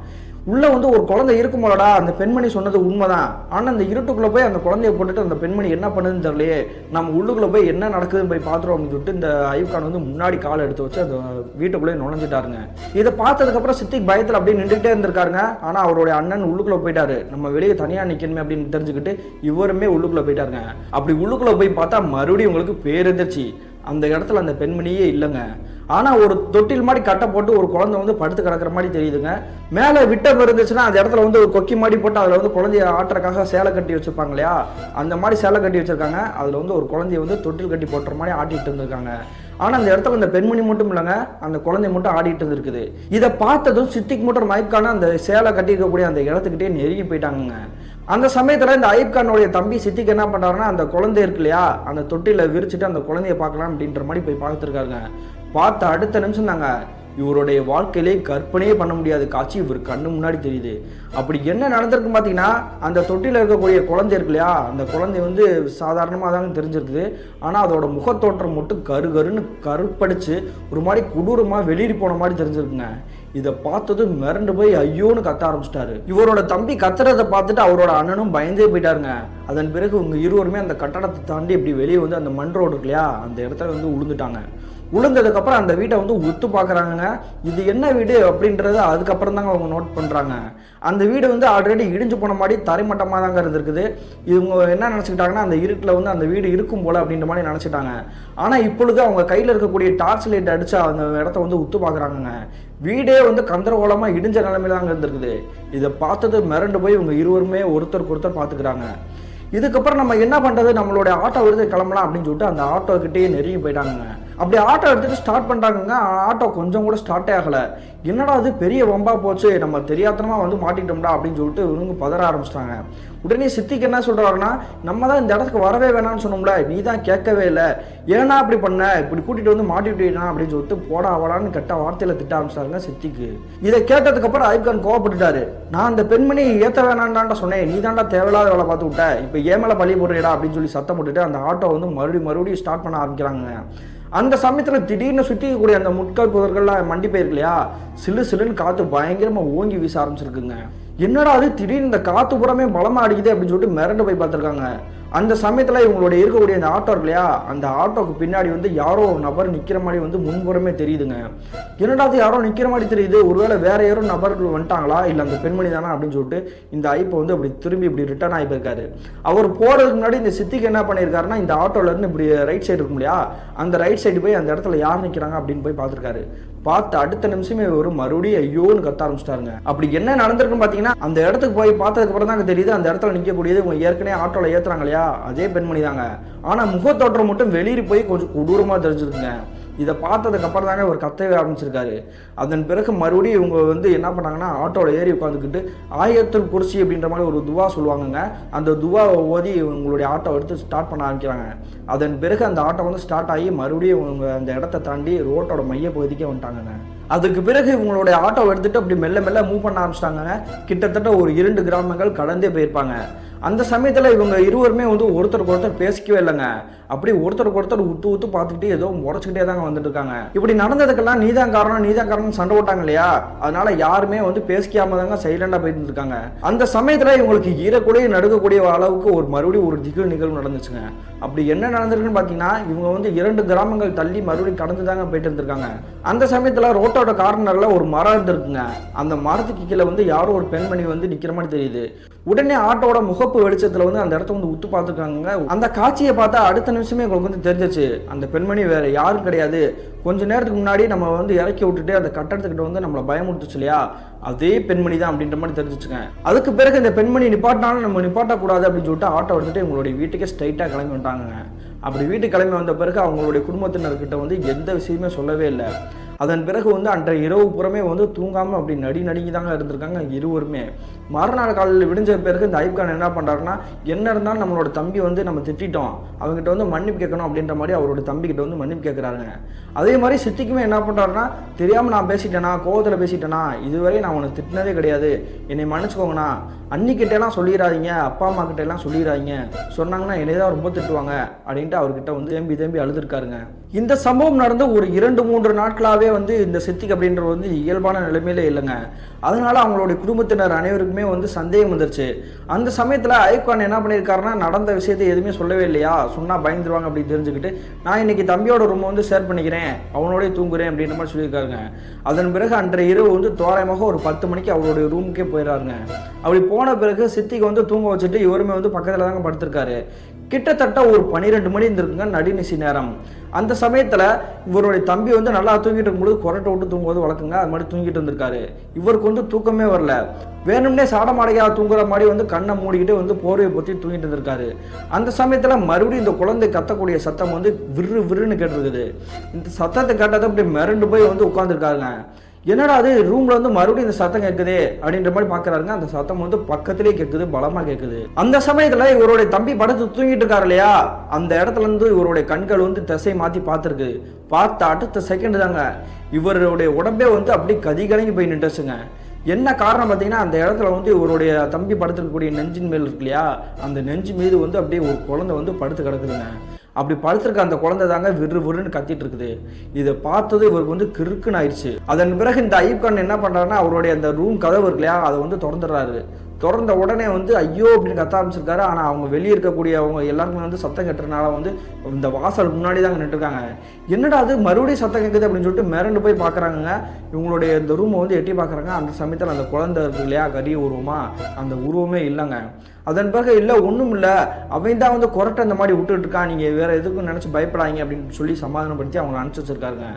Speaker 1: உள்ள வந்து ஒரு குழந்தை இருக்கும்போலடா, அந்த பெண்மணி சொன்னது உண்மைதான், ஆனா அந்த இருட்டுக்குள்ள போய் அந்த குழந்தைய போட்டுட்டு அந்த பெண்மணி என்ன பண்ணுதுன்னு தெரியலையே, நம்ம உள்ளுக்குள்ள போய் என்ன நடக்குதுன்னு போய் பார்த்துருவோம் அப்படின்னு சொல்லிட்டு இந்த அயூப் கான் வந்து முன்னாடி காலை எடுத்து வச்சு அந்த வீட்டுக்குள்ளே நுழைஞ்சிட்டாருங்க. இதை பார்த்ததுக்கு அப்புறம் சித்திக் பயத்தில் அப்படியே நின்றுகிட்டே இருந்திருக்காருங்க. ஆனா அவருடைய அண்ணன் உள்ளுக்குள்ள போயிட்டாரு, நம்ம வெளியே தனியா நிக்கணுமே அப்படின்னு தெரிஞ்சுக்கிட்டு இவருமே உள்ளுக்குள்ள போயிட்டாருங்க. அப்படி உள்ளுக்குள்ள போய் பார்த்தா மறுபடியும் உங்களுக்கு பேரெதிர்ச்சி, அந்த இடத்துல அந்த பெண்மணியே இல்லைங்க. ஆனா ஒரு தொட்டில் மாதிரி கட்டை போட்டு ஒரு குழந்தை வந்து படுத்து கிடக்கிற மாதிரி தெரியுதுங்க. மேலே விட்டம் இருந்துச்சுன்னா அந்த இடத்துல வந்து ஒரு கொக்கி மாதிரி போட்டு அதில் வந்து குழந்தைய ஆட்டுறக்காக சேலை கட்டி வச்சிருப்பாங்க இல்லையா, அந்த மாதிரி சேலை கட்டி வச்சிருக்காங்க. அதில் வந்து ஒரு குழந்தைய வந்து தொட்டில் கட்டி போட்டுற மாதிரி ஆட்டிட்டு இருந்திருக்காங்க. ஆனால் அந்த இடத்துல அந்த பெண்மணி மட்டும் இல்லைங்க, அந்த குழந்தை மட்டும் ஆடிட்டு இருந்திருக்குது. இதை பார்த்ததும் சித்திக் மட்டும் மயக்கான அந்த சேலை கட்டி இருக்கக்கூடிய அந்த இடத்துக்கிட்டே நெருங்கி போயிட்டாங்க. அந்த சமயத்தில் இந்த அயூப் கானுடைய தம்பி சித்திக் என்ன பண்ணுறாருன்னா, அந்த குழந்தை இருக்கு இல்லையா, அந்த தொட்டியில் விரிச்சுட்டு அந்த குழந்தைய பார்க்கலாம் அப்படின்ற மாதிரி போய் பார்த்துருக்காருங்க. பார்த்த அடுத்த நிமிஷம் தாங்க இவருடைய வாழ்க்கையிலே கற்பனையே பண்ண முடியாத காட்சி இவர் கண்ணு முன்னாடி தெரியுது. அப்படி என்ன நடந்திருக்கு பார்த்தீங்கன்னா, அந்த தொட்டியில் இருக்கக்கூடிய குழந்தை இருக்கு இல்லையா, அந்த குழந்தை வந்து சாதாரணமாக தாங்க தெரிஞ்சிருக்குது. ஆனால் அதோட முகத்தோற்றம் மட்டும் கருன்னு கருப்படிச்சு ஒரு மாதிரி கொடூரமாக வெளியேறி போன மாதிரி தெரிஞ்சிருக்குங்க. இதை பார்த்ததும் மிரண்டு போய் ஐயோன்னு கத்த ஆரம்பிச்சிட்டாரு. இவரோட தம்பி கத்துறதை பார்த்துட்டு அவரோட அண்ணனும் பயந்தே போயிட்டாருங்க. அதன் பிறகு இவங்க இருவருமே அந்த கட்டடத்தை தாண்டி இப்படி வெளியே வந்து அந்த மண் ரோடு இருக்கு இல்லையா, அந்த இடத்துல வந்து விழுந்துட்டாங்க. விழுந்ததுக்கப்புறம் அந்த வீட்டை வந்து உத்து பார்க்குறாங்க. இது என்ன வீடு அப்படின்றத அதுக்கப்புறம் தாங்க அவங்க நோட் பண்ணுறாங்க. அந்த வீடு வந்து ஆல்ரெடி இடிஞ்சு போன மாதிரி தரைமட்டமாக தாங்க இருந்திருக்குது. இவங்க என்ன நினச்சிக்கிட்டாங்கன்னா, அந்த இருட்டில் வந்து அந்த வீடு இருக்கும் போல் அப்படின்ற மாதிரி நினச்சிட்டாங்க. ஆனால் இப்பொழுது அவங்க கையில் இருக்கக்கூடிய டார்ச் லைட் அடித்து அந்த இடத்த வந்து உத்து பார்க்குறாங்க. வீடே வந்து கந்தரகோலமாக இடிஞ்ச நிலைமையில தாங்க இருந்திருக்குது. இதை பார்த்தது மிரண்டு போய் இவங்க இருவருமே ஒருத்தருக்கு ஒருத்தர் பார்த்துக்கிறாங்க. இதுக்கப்புறம் நம்ம என்ன பண்ணுறது, நம்மளுடைய ஆட்டோ எடுத்து கிளம்பலாம் அப்படின்னு சொல்லிட்டு அந்த ஆட்டோ கிட்டேயே நெருங்கி போயிட்டாங்க. அப்படி ஆட்டோ எடுத்துகிட்டு ஸ்டார்ட் பண்ணுறாங்க. ஆட்டோ கொஞ்சம் கூட ஸ்டார்ட்டே ஆகலை. என்னடா அது பெரிய வம்பா போச்சு, நம்ம தெரியாதனமாக வந்து மாட்டிக்கிட்டோம்டா அப்படின்னு சொல்லிட்டு இவங்க பதற ஆரம்பிச்சிட்டாங்க. உடனே சித்திக்கு என்ன சொல்கிறாருன்னா, நம்ம தான் இந்த இடத்துக்கு வரவே வேணாம்னு சொன்னோம்ல, நீ தான் கேட்கவே இல்லை, ஏன்னா அப்படி பண்ண, இப்படி கூட்டிகிட்டு வந்து மாட்டிவிட்டா அப்படின்னு சொல்லிட்டு போடா அவடான்னு கெட்ட வார்த்தையில் திட்ட ஆரம்பிச்சாருங்க சித்திக்கு. இதை கேட்டதுக்கப்புறம் அயூப் கான் கோவப்பட்டுட்டாரு. நான் அந்த பெண்மணி ஏற்ற வேணான்டான்டா சொன்னேன், நீ தான்டா தேவையில்லாத வேலை பார்த்து விட்ட, இப்போ ஏன் மேலே பழி போடுறீடா அப்படின்னு சொல்லி சத்தம் போட்டுட்டு அந்த ஆட்டோ வந்து மறுபடியும் ஸ்டார்ட் பண்ண ஆரம்பிக்கிறாங்க. அந்த சமயத்தில் திடீர்னு சுற்றிக்கக்கூடிய அந்த முட்கள் புதர்கள்லாம் மண்டி போயிருக்கு இல்லையா, சிலுன்னு காற்று பயங்கரமாக ஓங்கி வீச ஆரம்பிச்சிருக்குங்க. என்னடா அது திடீர்னு இந்த காற்று புறமே பலமாக அடிக்குது அப்படின்னு சொல்லிட்டு மிரண்டு போய் பார்த்துருக்காங்க. அந்த சமயத்தில் இவங்களுடைய இருக்கக்கூடிய அந்த ஆட்டோ இருக்கு இல்லையா, அந்த ஆட்டோக்கு பின்னாடி வந்து யாரோ ஒரு நபர் நிற்கிற மாதிரி வந்து முன்புறமே தெரியுதுங்க. என்னடா அது யாரோ நிற்கிற மாதிரி தெரியுது, ஒருவேளை வேற யாரோ நபர்கள் வந்துட்டாங்களா, இல்லை அந்த பெண்மணி தானே அப்படின்னு சொல்லிட்டு இந்த ஐப்பை வந்து அப்படி திரும்பி இப்படி ரிட்டர்ன் ஆகி போயிருக்காரு. அவர் போகிறதுக்கு முன்னாடி இந்த சித்திக்கு என்ன பண்ணியிருக்காருன்னா, இந்த ஆட்டோலேருந்து இப்படி ரைட் சைடு இருக்கும் இல்லையா, அந்த ரைட் சைடு போய் அந்த இடத்துல யார் நிற்கிறாங்க அப்படின்னு போய் பார்த்துருக்காரு. பார்த்து அடுத்த நிமிஷமே ஒரு மறுபடியும் ஐயோன்னு கத்த ஆரம்பிச்சிட்டாருங்க. அப்படி என்ன நடந்திருக்குன்னு பார்த்தீங்கன்னா, அந்த இடத்துக்கு போய் பார்த்ததுக்கு அப்புறம் தான் தெரியுது, அந்த இடத்துல நிற்கக்கூடியது இவங்க ஏற்கனவே ஆட்டோவில் ஏற்றுறாங்க இல்லையா, இல்லையா, அதே பெண்மணி தாங்க. ஆனால் முகத்தோற்றம் மட்டும் வெளியே போய் கொஞ்சம் கொடூரமாக தெரிஞ்சிருக்குங்க. இதை பார்த்ததுக்கு அப்புறம் தாங்க ஒரு கத்தவே ஆரம்பிச்சிருக்காரு. அதன் பிறகு மறுபடியும் இவங்க வந்து என்ன பண்ணாங்கன்னா, ஆட்டோவில் ஏறி உட்காந்துக்கிட்டு ஆயத்துல் குர்சி அப்படின்ற மாதிரி ஒரு துவா சொல்லுவாங்கங்க. அந்த துவாவை ஓதி உங்களுடைய ஆட்டோ எடுத்து ஸ்டார்ட் பண்ண ஆரம்பிக்கிறாங்க. அதன் பிறகு அந்த ஆட்டோ வந்து ஸ்டார்ட் ஆகி மறுபடியும் இவங்க அந்த இடத்த தாண்டி ரோட்டோட மைய பகுதிக்கே வந்துட்டாங்கங்க. அதுக்கு பிறகு இவங்களுடைய ஆட்டோவை எடுத்துகிட்டு அப்படி மெல்ல மெல்ல மூவ் பண்ண ஆரம்பிச்சிட்டாங்க. கிட்டத்தட்ட ஒரு 2 கிராமங்கள் கடந்தே போயிருப்பாங்க. அந்த சமயத்தில் இவங்க இருவருமே வந்து ஒருத்தருக்கு ஒருத்தர் பேசிக்கவே இல்லைங்க. அப்படி ஒருத்தருக்கு ஒருத்தர் உத்து பார்த்துக்கிட்டு ஏதோ முறைச்சிக்கிட்டே தாங்க வந்துட்டு இருக்காங்க. இப்படி நடந்ததுக்கெல்லாம் நீதான் காரணம் சண்டை போட்டாங்க இல்லையா, அதனால யாருமே வந்து பேசிக்காம தாங்க சைலண்டா போயிட்டு இருக்காங்க. அந்த சமயத்துல இவங்களுக்கு ஈரக்கூடிய நடுக்கக்கூடிய அளவுக்கு மறுபடியும் ஒரு திகில் நிகழ்வு நடந்துச்சுங்க. அப்படி என்ன நடந்திருக்குன்னு பாத்தீங்கன்னா, இவங்க வந்து 2 கிராமங்கள் தள்ளி மறுபடியும் கடந்து தாங்க போயிட்டு இருந்திருக்காங்க. அந்த சமயத்துல ரோட்டோட கார்னர்ல ஒரு மரம் இருந்திருக்குங்க. அந்த மரத்துக்கு கீழே வந்து யாரோ ஒரு பெண்மணி வந்து நிக்கிற மாதிரி தெரியுது. உடனே ஆட்டோட முகப்பு வெளிச்சத்துல வந்து அந்த இடத்த வந்து உத்து பார்த்துருக்காங்க. அந்த காட்சியை பார்த்தா அடுத்த நிமிஷமே உங்களுக்கு வந்து தெரிஞ்சிச்சு, அந்த பெண்மணி வேற யாரும் கிடையாது. கொஞ்ச நேரத்துக்கு முன்னாடி நம்ம வந்து இறக்கி விட்டுட்டு அந்த கட்டடத்துக்கிட்ட வந்து நம்மளை பயமுறுத்துச்சு இல்லையா, அதே பெண்மணி தான் அப்படின்ற மாதிரி தெரிஞ்சிச்சுங்க. அதுக்கு பிறகு இந்த பெண்மணி நிப்பாட்டினாலும் நம்ம நிப்பாட்டக்கூடாது அப்படின்னு சொல்லிட்டு ஆட்டோ எடுத்துட்டு உங்களுடைய வீட்டுக்கே ஸ்ட்ரைட்டாக கிளம்பி வந்துட்டாங்க. அப்படி வீட்டுக்கு கிளம்பி வந்த பிறகு அவங்களுடைய குடும்பத்தினர்கிட்ட வந்து எந்த விஷயமே சொல்லவே இல்லை. அதன் பிறகு வந்து அன்றைய இரவு புறமே வந்து தூங்காமல் அப்படி நடுங்கி தாங்க இருந்திருக்காங்க இருவருமே. மறுநாள் காலையில் விடிஞ்ச பிறகு இந்த ஐப் கான் என்ன பண்ணுறாருன்னா, என்ன இருந்தாலும் நம்மளோட தம்பி வந்து நம்ம திட்டோம், அவங்ககிட்ட வந்து மன்னிப்பு கேட்கணும் அப்படின்ற மாதிரி அவரோட தம்பிக்கிட்ட வந்து மன்னிப்பு கேட்குறாருங்க. அதே மாதிரி சித்திக்குமே என்ன பண்ணுறாருன்னா, தெரியாமல் நான் பேசிட்டேனா, கோவத்தில் பேசிட்டேனா, இதுவரை நான் உனக்கு திட்டினதே கிடையாது, என்னை மன்னிச்சுக்கோங்கண்ணா, அன்னிக்கிட்டேலாம் சொல்லிடாதீங்க, அப்பா அம்மா கிட்ட எல்லாம் சொல்லிடாதீங்க, சொன்னாங்கன்னா என்னை தான் ரொம்ப திட்டுவாங்க அப்படின்ட்டு அவர்கிட்ட வந்து தேம்பி அழுதுருக்காருங்க. இந்த சம்பவம் நடந்து ஒரு 2-3 நாட்களாகவே வந்து இந்த சித்திக் அப்படின்ற வந்து இயல்பான நிலைமையிலே இல்லைங்க. அதனால அவங்களுடைய குடும்பத்தினர் அனைவருக்குமே வந்து சந்தேகம் வந்துருச்சு. அந்த சமயத்தில் ஐப் கான் என்ன பண்ணியிருக்காருன்னா, நடந்த விஷயத்தை எதுவுமே சொல்லவே இல்லையா, சொன்னால் பயந்துருவாங்க அப்படின்னு தெரிஞ்சுக்கிட்டு, நான் இன்னைக்கு தம்பியோட ரூமை வந்து ஷேர் பண்ணிக்கிறேன், அவனோடய தூங்குறேன் அப்படின்ற மாதிரி சொல்லியிருக்காருங்க. அதன் பிறகு அன்றைய இரவு வந்து தோராயமாக ஒரு 10 மணிக்கு அவருடைய ரூமுக்கே போயிடறாருங்க. அப்படி போன பிறகு சித்திக்கு வந்து தூங்க வச்சுட்டு இவருமே வந்து பக்கத்தில் தாங்க படுத்திருக்காரு. கிட்டத்தட்ட ஒரு 12 மணி இருந்திருக்குங்க, நடுநிசி நேரம். அந்த சமயத்தில் இவருடைய தம்பி வந்து நல்லா தூங்கிட்டு இருக்கும்போது கொரட்டை விட்டு தூங்கும்போது வழக்குங்க, அது மாதிரி தூங்கிட்டு இருந்திருக்காரு. இவருக்கு வந்து தூக்கமே வரல, வேணும்னே சாடமாடையாக தூங்குற மாதிரி வந்து கண்ணை மூடிக்கிட்டு வந்து போர்வையை பற்றி தூங்கிட்டு இருந்திருக்காரு. அந்த சமயத்தில் மறுபடியும் இந்த குழந்தை கத்தக்கூடிய சத்தம் வந்து விறுன்னு கேட்டிருக்குது. இந்த சத்தத்தை கேட்டதை அப்படி மிரண்டு போய் வந்து உட்காந்துருக்காருங்க. என்னடா அது ரூம்ல வந்து மறுபடியும் இந்த சத்தம் கேட்குது அப்படின்ற மாதிரி பாக்குறாருங்க. அந்த சத்தம் வந்து பக்கத்திலே கேட்குது, பலமா கேட்குது. அந்த சமயத்துல இவருடைய தம்பி படுத்து தூங்கிட்டு இருக்காரு இல்லையா, அந்த இடத்துல இருந்து இவருடைய கண்கள் வந்து திசை மாத்தி பார்த்துருக்கு. பார்த்த அடுத்த செகண்ட் தாங்க இவருடைய உடம்பே வந்து அப்படி கலங்கி போய் நின்றுச்சுங்க. என்ன காரணம் பார்த்தீங்கன்னா, அந்த இடத்துல வந்து இவருடைய தம்பி படுத்துருக்கக்கூடிய நெஞ்சின் மேல் இருக்கு இல்லையா, அந்த நெஞ்சு மீது வந்து அப்படியே ஒரு குழந்தை வந்து படுத்து கிடக்குதுங்க. அப்படி படுத்திருக்க அந்த குழந்தை தாங்க விறுன்னு கத்திட்டு இருக்குது. இதை பார்த்தது இவருக்கு வந்து கிறுக்குன்னு ஆயிடுச்சு. அதன் பிறகு இந்த ஐப் கான் என்ன பண்றாருன்னா, அவருடைய அந்த ரூம் கதவு இருக்கு இல்லையா, அதை வந்து திறந்துடுறாரு. திறந்த உடனே வந்து ஐயோ அப்படின்னு கத்த ஆரம்பிச்சிருக்காரு. ஆனால் அவங்க வெளியே இருக்கக்கூடிய அவங்க எல்லாருமே வந்து சத்தம் கட்டுறதுனால வந்து இந்த வாசலுக்கு முன்னாடி தாங்க நின்றுருக்காங்க. என்னடா அது மறுபடியும் சத்தம் கேட்குது அப்படின்னு சொல்லிட்டு மிரண்டு போய் பார்க்குறாங்க. இவங்களுடைய இந்த ரூமை வந்து எட்டி பார்க்குறாங்க. அந்த சமயத்தில் அந்த குழந்தை இருக்கு இல்லையா, கரிய உருவமா, அந்த உருவமே இல்லைங்க. அதன் பிறகு இல்லை ஒன்றும் இல்லை, அவன் தான் வந்து கொரட்டை இந்த மாதிரி விட்டுட்டு இருக்கான், நீங்கள் வேறு எதுக்கும் நினச்சி பயப்படாதீங்க அப்படின்னு சொல்லி சமாதானப்படுத்தி அவங்க அனுப்பிச்சி வச்சிருக்காருங்க.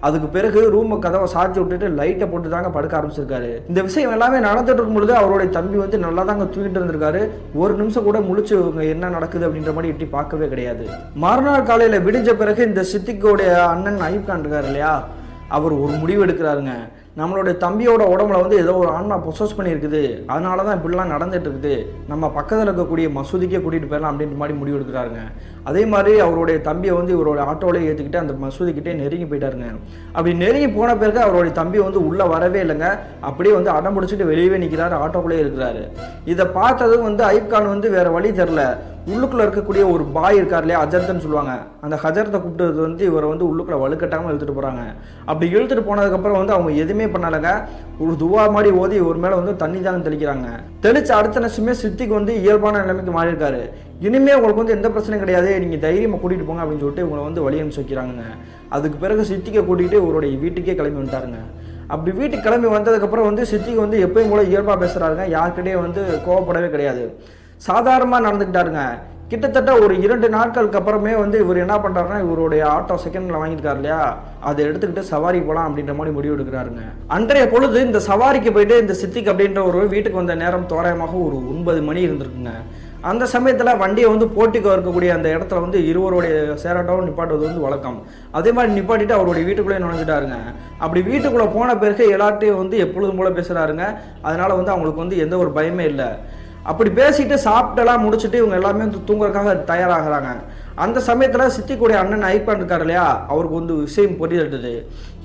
Speaker 1: அதுக்கு பிறகு ரூம் கதவை சாத்தி விட்டுட்டு லைட்டை போட்டு தாங்க படுக்க ஆரம்பிச்சிருக்காரு. இந்த விஷயம் எல்லாமே நடந்துட்டு இருக்கும் பொழுது அவருடைய தம்பி வந்து நல்லா தாங்க தூங்கிட்டு இருந்திருக்காரு. ஒரு நிமிஷம் கூட முழிச்சு என்ன நடக்குது அப்படின்ற மாதிரி எட்டி பார்க்கவே கிடையாது. மறுநாள் காலையில் விடிஞ்ச பிறகு இந்த சித்திக்கோடைய அண்ணன் ஐப் கான் இருக்காரு இல்லையா, அவர் ஒரு முடிவு எடுக்கிறாருங்க. நம்மளுடைய தம்பியோட உடம்புல வந்து ஏதோ ஒரு ஆன்மா பொசஸ் பண்ணியிருக்குது, அதனால தான் இப்படிலாம் நடந்துட்டு இருக்குது, நம்ம பக்கத்தில் இருக்கக்கூடிய மசூதிக்கே கூட்டிகிட்டு போயிடலாம் அப்படின்ற மாதிரி முடிவு எடுக்கிறாருங்க. அதே மாதிரி அவருடைய தம்பியை வந்து இவரோட ஆட்டோவிலே ஏற்றிக்கிட்டு அந்த மசூதிக்கிட்டே நெருங்கி போயிட்டாருங்க. அப்படி நெருங்கி போன பிறகு அவருடைய தம்பி வந்து உள்ளே வரவே இல்லைங்க, அப்படியே வந்து அடம் பிடிச்சிட்டு வெளியவே நிற்கிறாரு, ஆட்டோக்குள்ளே இருக்கிறாரு. இதை பார்த்ததும் வந்து ஐப் கான் வந்து வேற வழி தெரில, உள்ளுக்குள்ள இருக்கக்கூடிய ஒரு பாய் இருக்கார் இல்லையா, ஹஜரத்னு சொல்லுவாங்க, அந்த ஹஜரத்தை கூப்பிட்டு வந்து இவரை வந்து உள்ளுக்குள்ள வலுக்கட்டாமல் இழுத்துட்டு போகிறாங்க. அப்படி இழுத்துட்டு போனதுக்கப்புறம் வந்து அவங்க எதுவுமே பண்ணலைங்க, ஒரு துவா மாதிரி ஓதி ஒரு மேலே வந்து தண்ணி தாங்க தெளிக்கிறாங்க. தெளிச்சு அடுத்த நிமிஷமே சித்திக்கு வந்து இயல்பான நிலைமைக்கு மாறி இருக்காரு. இனிமே உங்களுக்கு வந்து எந்த பிரச்சனையும் கிடையாது, நீங்கள் தைரியமாக கூட்டிகிட்டு போங்க அப்படின்னு சொல்லிட்டு இவங்களை வந்து வழி அனுப்பிச்சு வைக்கிறாங்க. அதுக்கு பிறகு சித்திக்கை கூட்டிகிட்டு இவருடைய வீட்டுக்கே கிளம்பி வந்துட்டாருங்க. அப்படி வீட்டுக்கு கிளம்பி வந்ததுக்கப்புறம் வந்து சித்திக்கு வந்து எப்பயும் போல இயல்பாக பேசுகிறாருங்க, யார்கிட்டையும் வந்து கோவப்படவே கிடையாது, சாதாரணமாக நடந்துக்கிட்டாருங்க. கிட்டத்தட்ட ஒரு 2 நாட்களுக்கு அப்புறமே வந்து இவர் என்ன பண்ணுறாருன்னா, இவருடைய ஆட்டோ செகண்டில் வாங்கியிருக்காரு இல்லையா, அதை எடுத்துக்கிட்டு சவாரி போகலாம் அப்படின்ற மாதிரி முடிவு எடுக்கிறாருங்க. அன்றைய பொழுது இந்த சவாரிக்கு போயிட்டு இந்த சித்திக் அப்படின்ற ஒரு வீட்டுக்கு வந்த நேரம் தோராயமாக ஒரு 9 மணி இருந்திருக்குங்க. அந்த சமயத்தில் வண்டியை வந்து போட்டிக்கு இருக்கக்கூடிய அந்த இடத்துல வந்து இருவருடைய சேராட்டாவும் நிப்பாட்டுவது வந்து வழக்கம். அதே மாதிரி நிப்பாட்டிட்டு அவருடைய வீட்டுக்குள்ளே நுழைஞ்சிட்டாருங்க. அப்படி வீட்டுக்குள்ளே போன பிறகு எல்லார்ட்டையும் வந்து எப்பொழுதும் போல பேசுகிறாருங்க. அதனால் வந்து அவங்களுக்கு வந்து எந்த ஒரு பயமே இல்லை. அப்படி பேசிட்டு சாப்பிட்டெல்லாம் முடிச்சுட்டு இவங்க எல்லாமே வந்து தூங்குறதுக்காக தயாராகிறாங்க. அந்த சமயத்தில் சித்திக்குடைய அண்ணன் ஐப்பான் இருக்கார் இல்லையா, அவருக்கு வந்து விஷயம் புரியுது.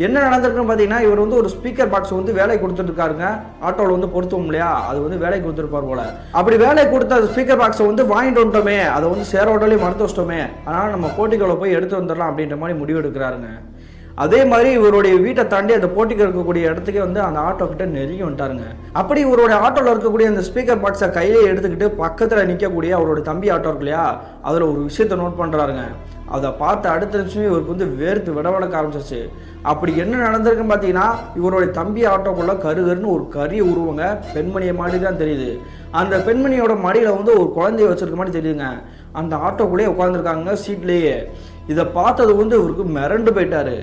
Speaker 1: என்ன நடந்திருக்குன்னு பார்த்தீங்கன்னா, இவர் வந்து ஒரு ஸ்பீக்கர் பாக்ஸ் வந்து வேலை கொடுத்துருக்காருங்க. ஆட்டோவில் வந்து பொருத்துவோம் இல்லையா, அது வந்து வேலை கொடுத்துருப்பார் போல. அப்படி வேலை கொடுத்த ஸ்பீக்கர் பாக்ஸை வந்து வாங்கிட்டு வந்துட்டோமே, அதை வந்து சேர ஹோட்டலையும் மறுத்து வச்சிட்டோமே, அதனால் நம்ம போட்டிகளை போய் எடுத்து வந்துடலாம் அப்படின்ற மாதிரி முடிவு எடுக்கிறாருங்க. அதே மாதிரி இவருடைய வீட்டை தாண்டி அந்த போட்டிக்கு இருக்கக்கூடிய இடத்துக்கே வந்து அந்த ஆட்டோ கிட்ட நெருங்கி வந்துட்டாருங்க. அப்படி இவருடைய ஆட்டோவில் இருக்கக்கூடிய அந்த ஸ்பீக்கர் பாக்ஸை கையிலே எடுத்துக்கிட்டு பக்கத்தில் நிற்கக்கூடிய அவருடைய தம்பி ஆட்டோ இருக்கு இல்லையா, அதில் ஒரு விஷயத்தை நோட் பண்ணுறாருங்க. அதை பார்த்து அடுத்த நிமிஷமே இவருக்கு வந்து வேர்த்து விடவடக்க ஆரம்பிச்சிருச்சு. அப்படி என்ன நடந்திருக்குன்னு பார்த்தீங்கன்னா, இவருடைய தம்பி ஆட்டோக்குள்ள கருகருன்னு ஒரு கரிய உருவங்க பெண்மணியை மாதிரி தான் தெரியுது. அந்த பெண்மணியோட மடியில் வந்து ஒரு குழந்தைய வச்சிருக்க மாதிரி தெரியுதுங்க. அந்த ஆட்டோக்குள்ளேயே உட்காந்துருக்காங்க சீட்லேயே. இதை பார்த்தது வந்து இவருக்கு மிரண்டு போயிட்டாரு.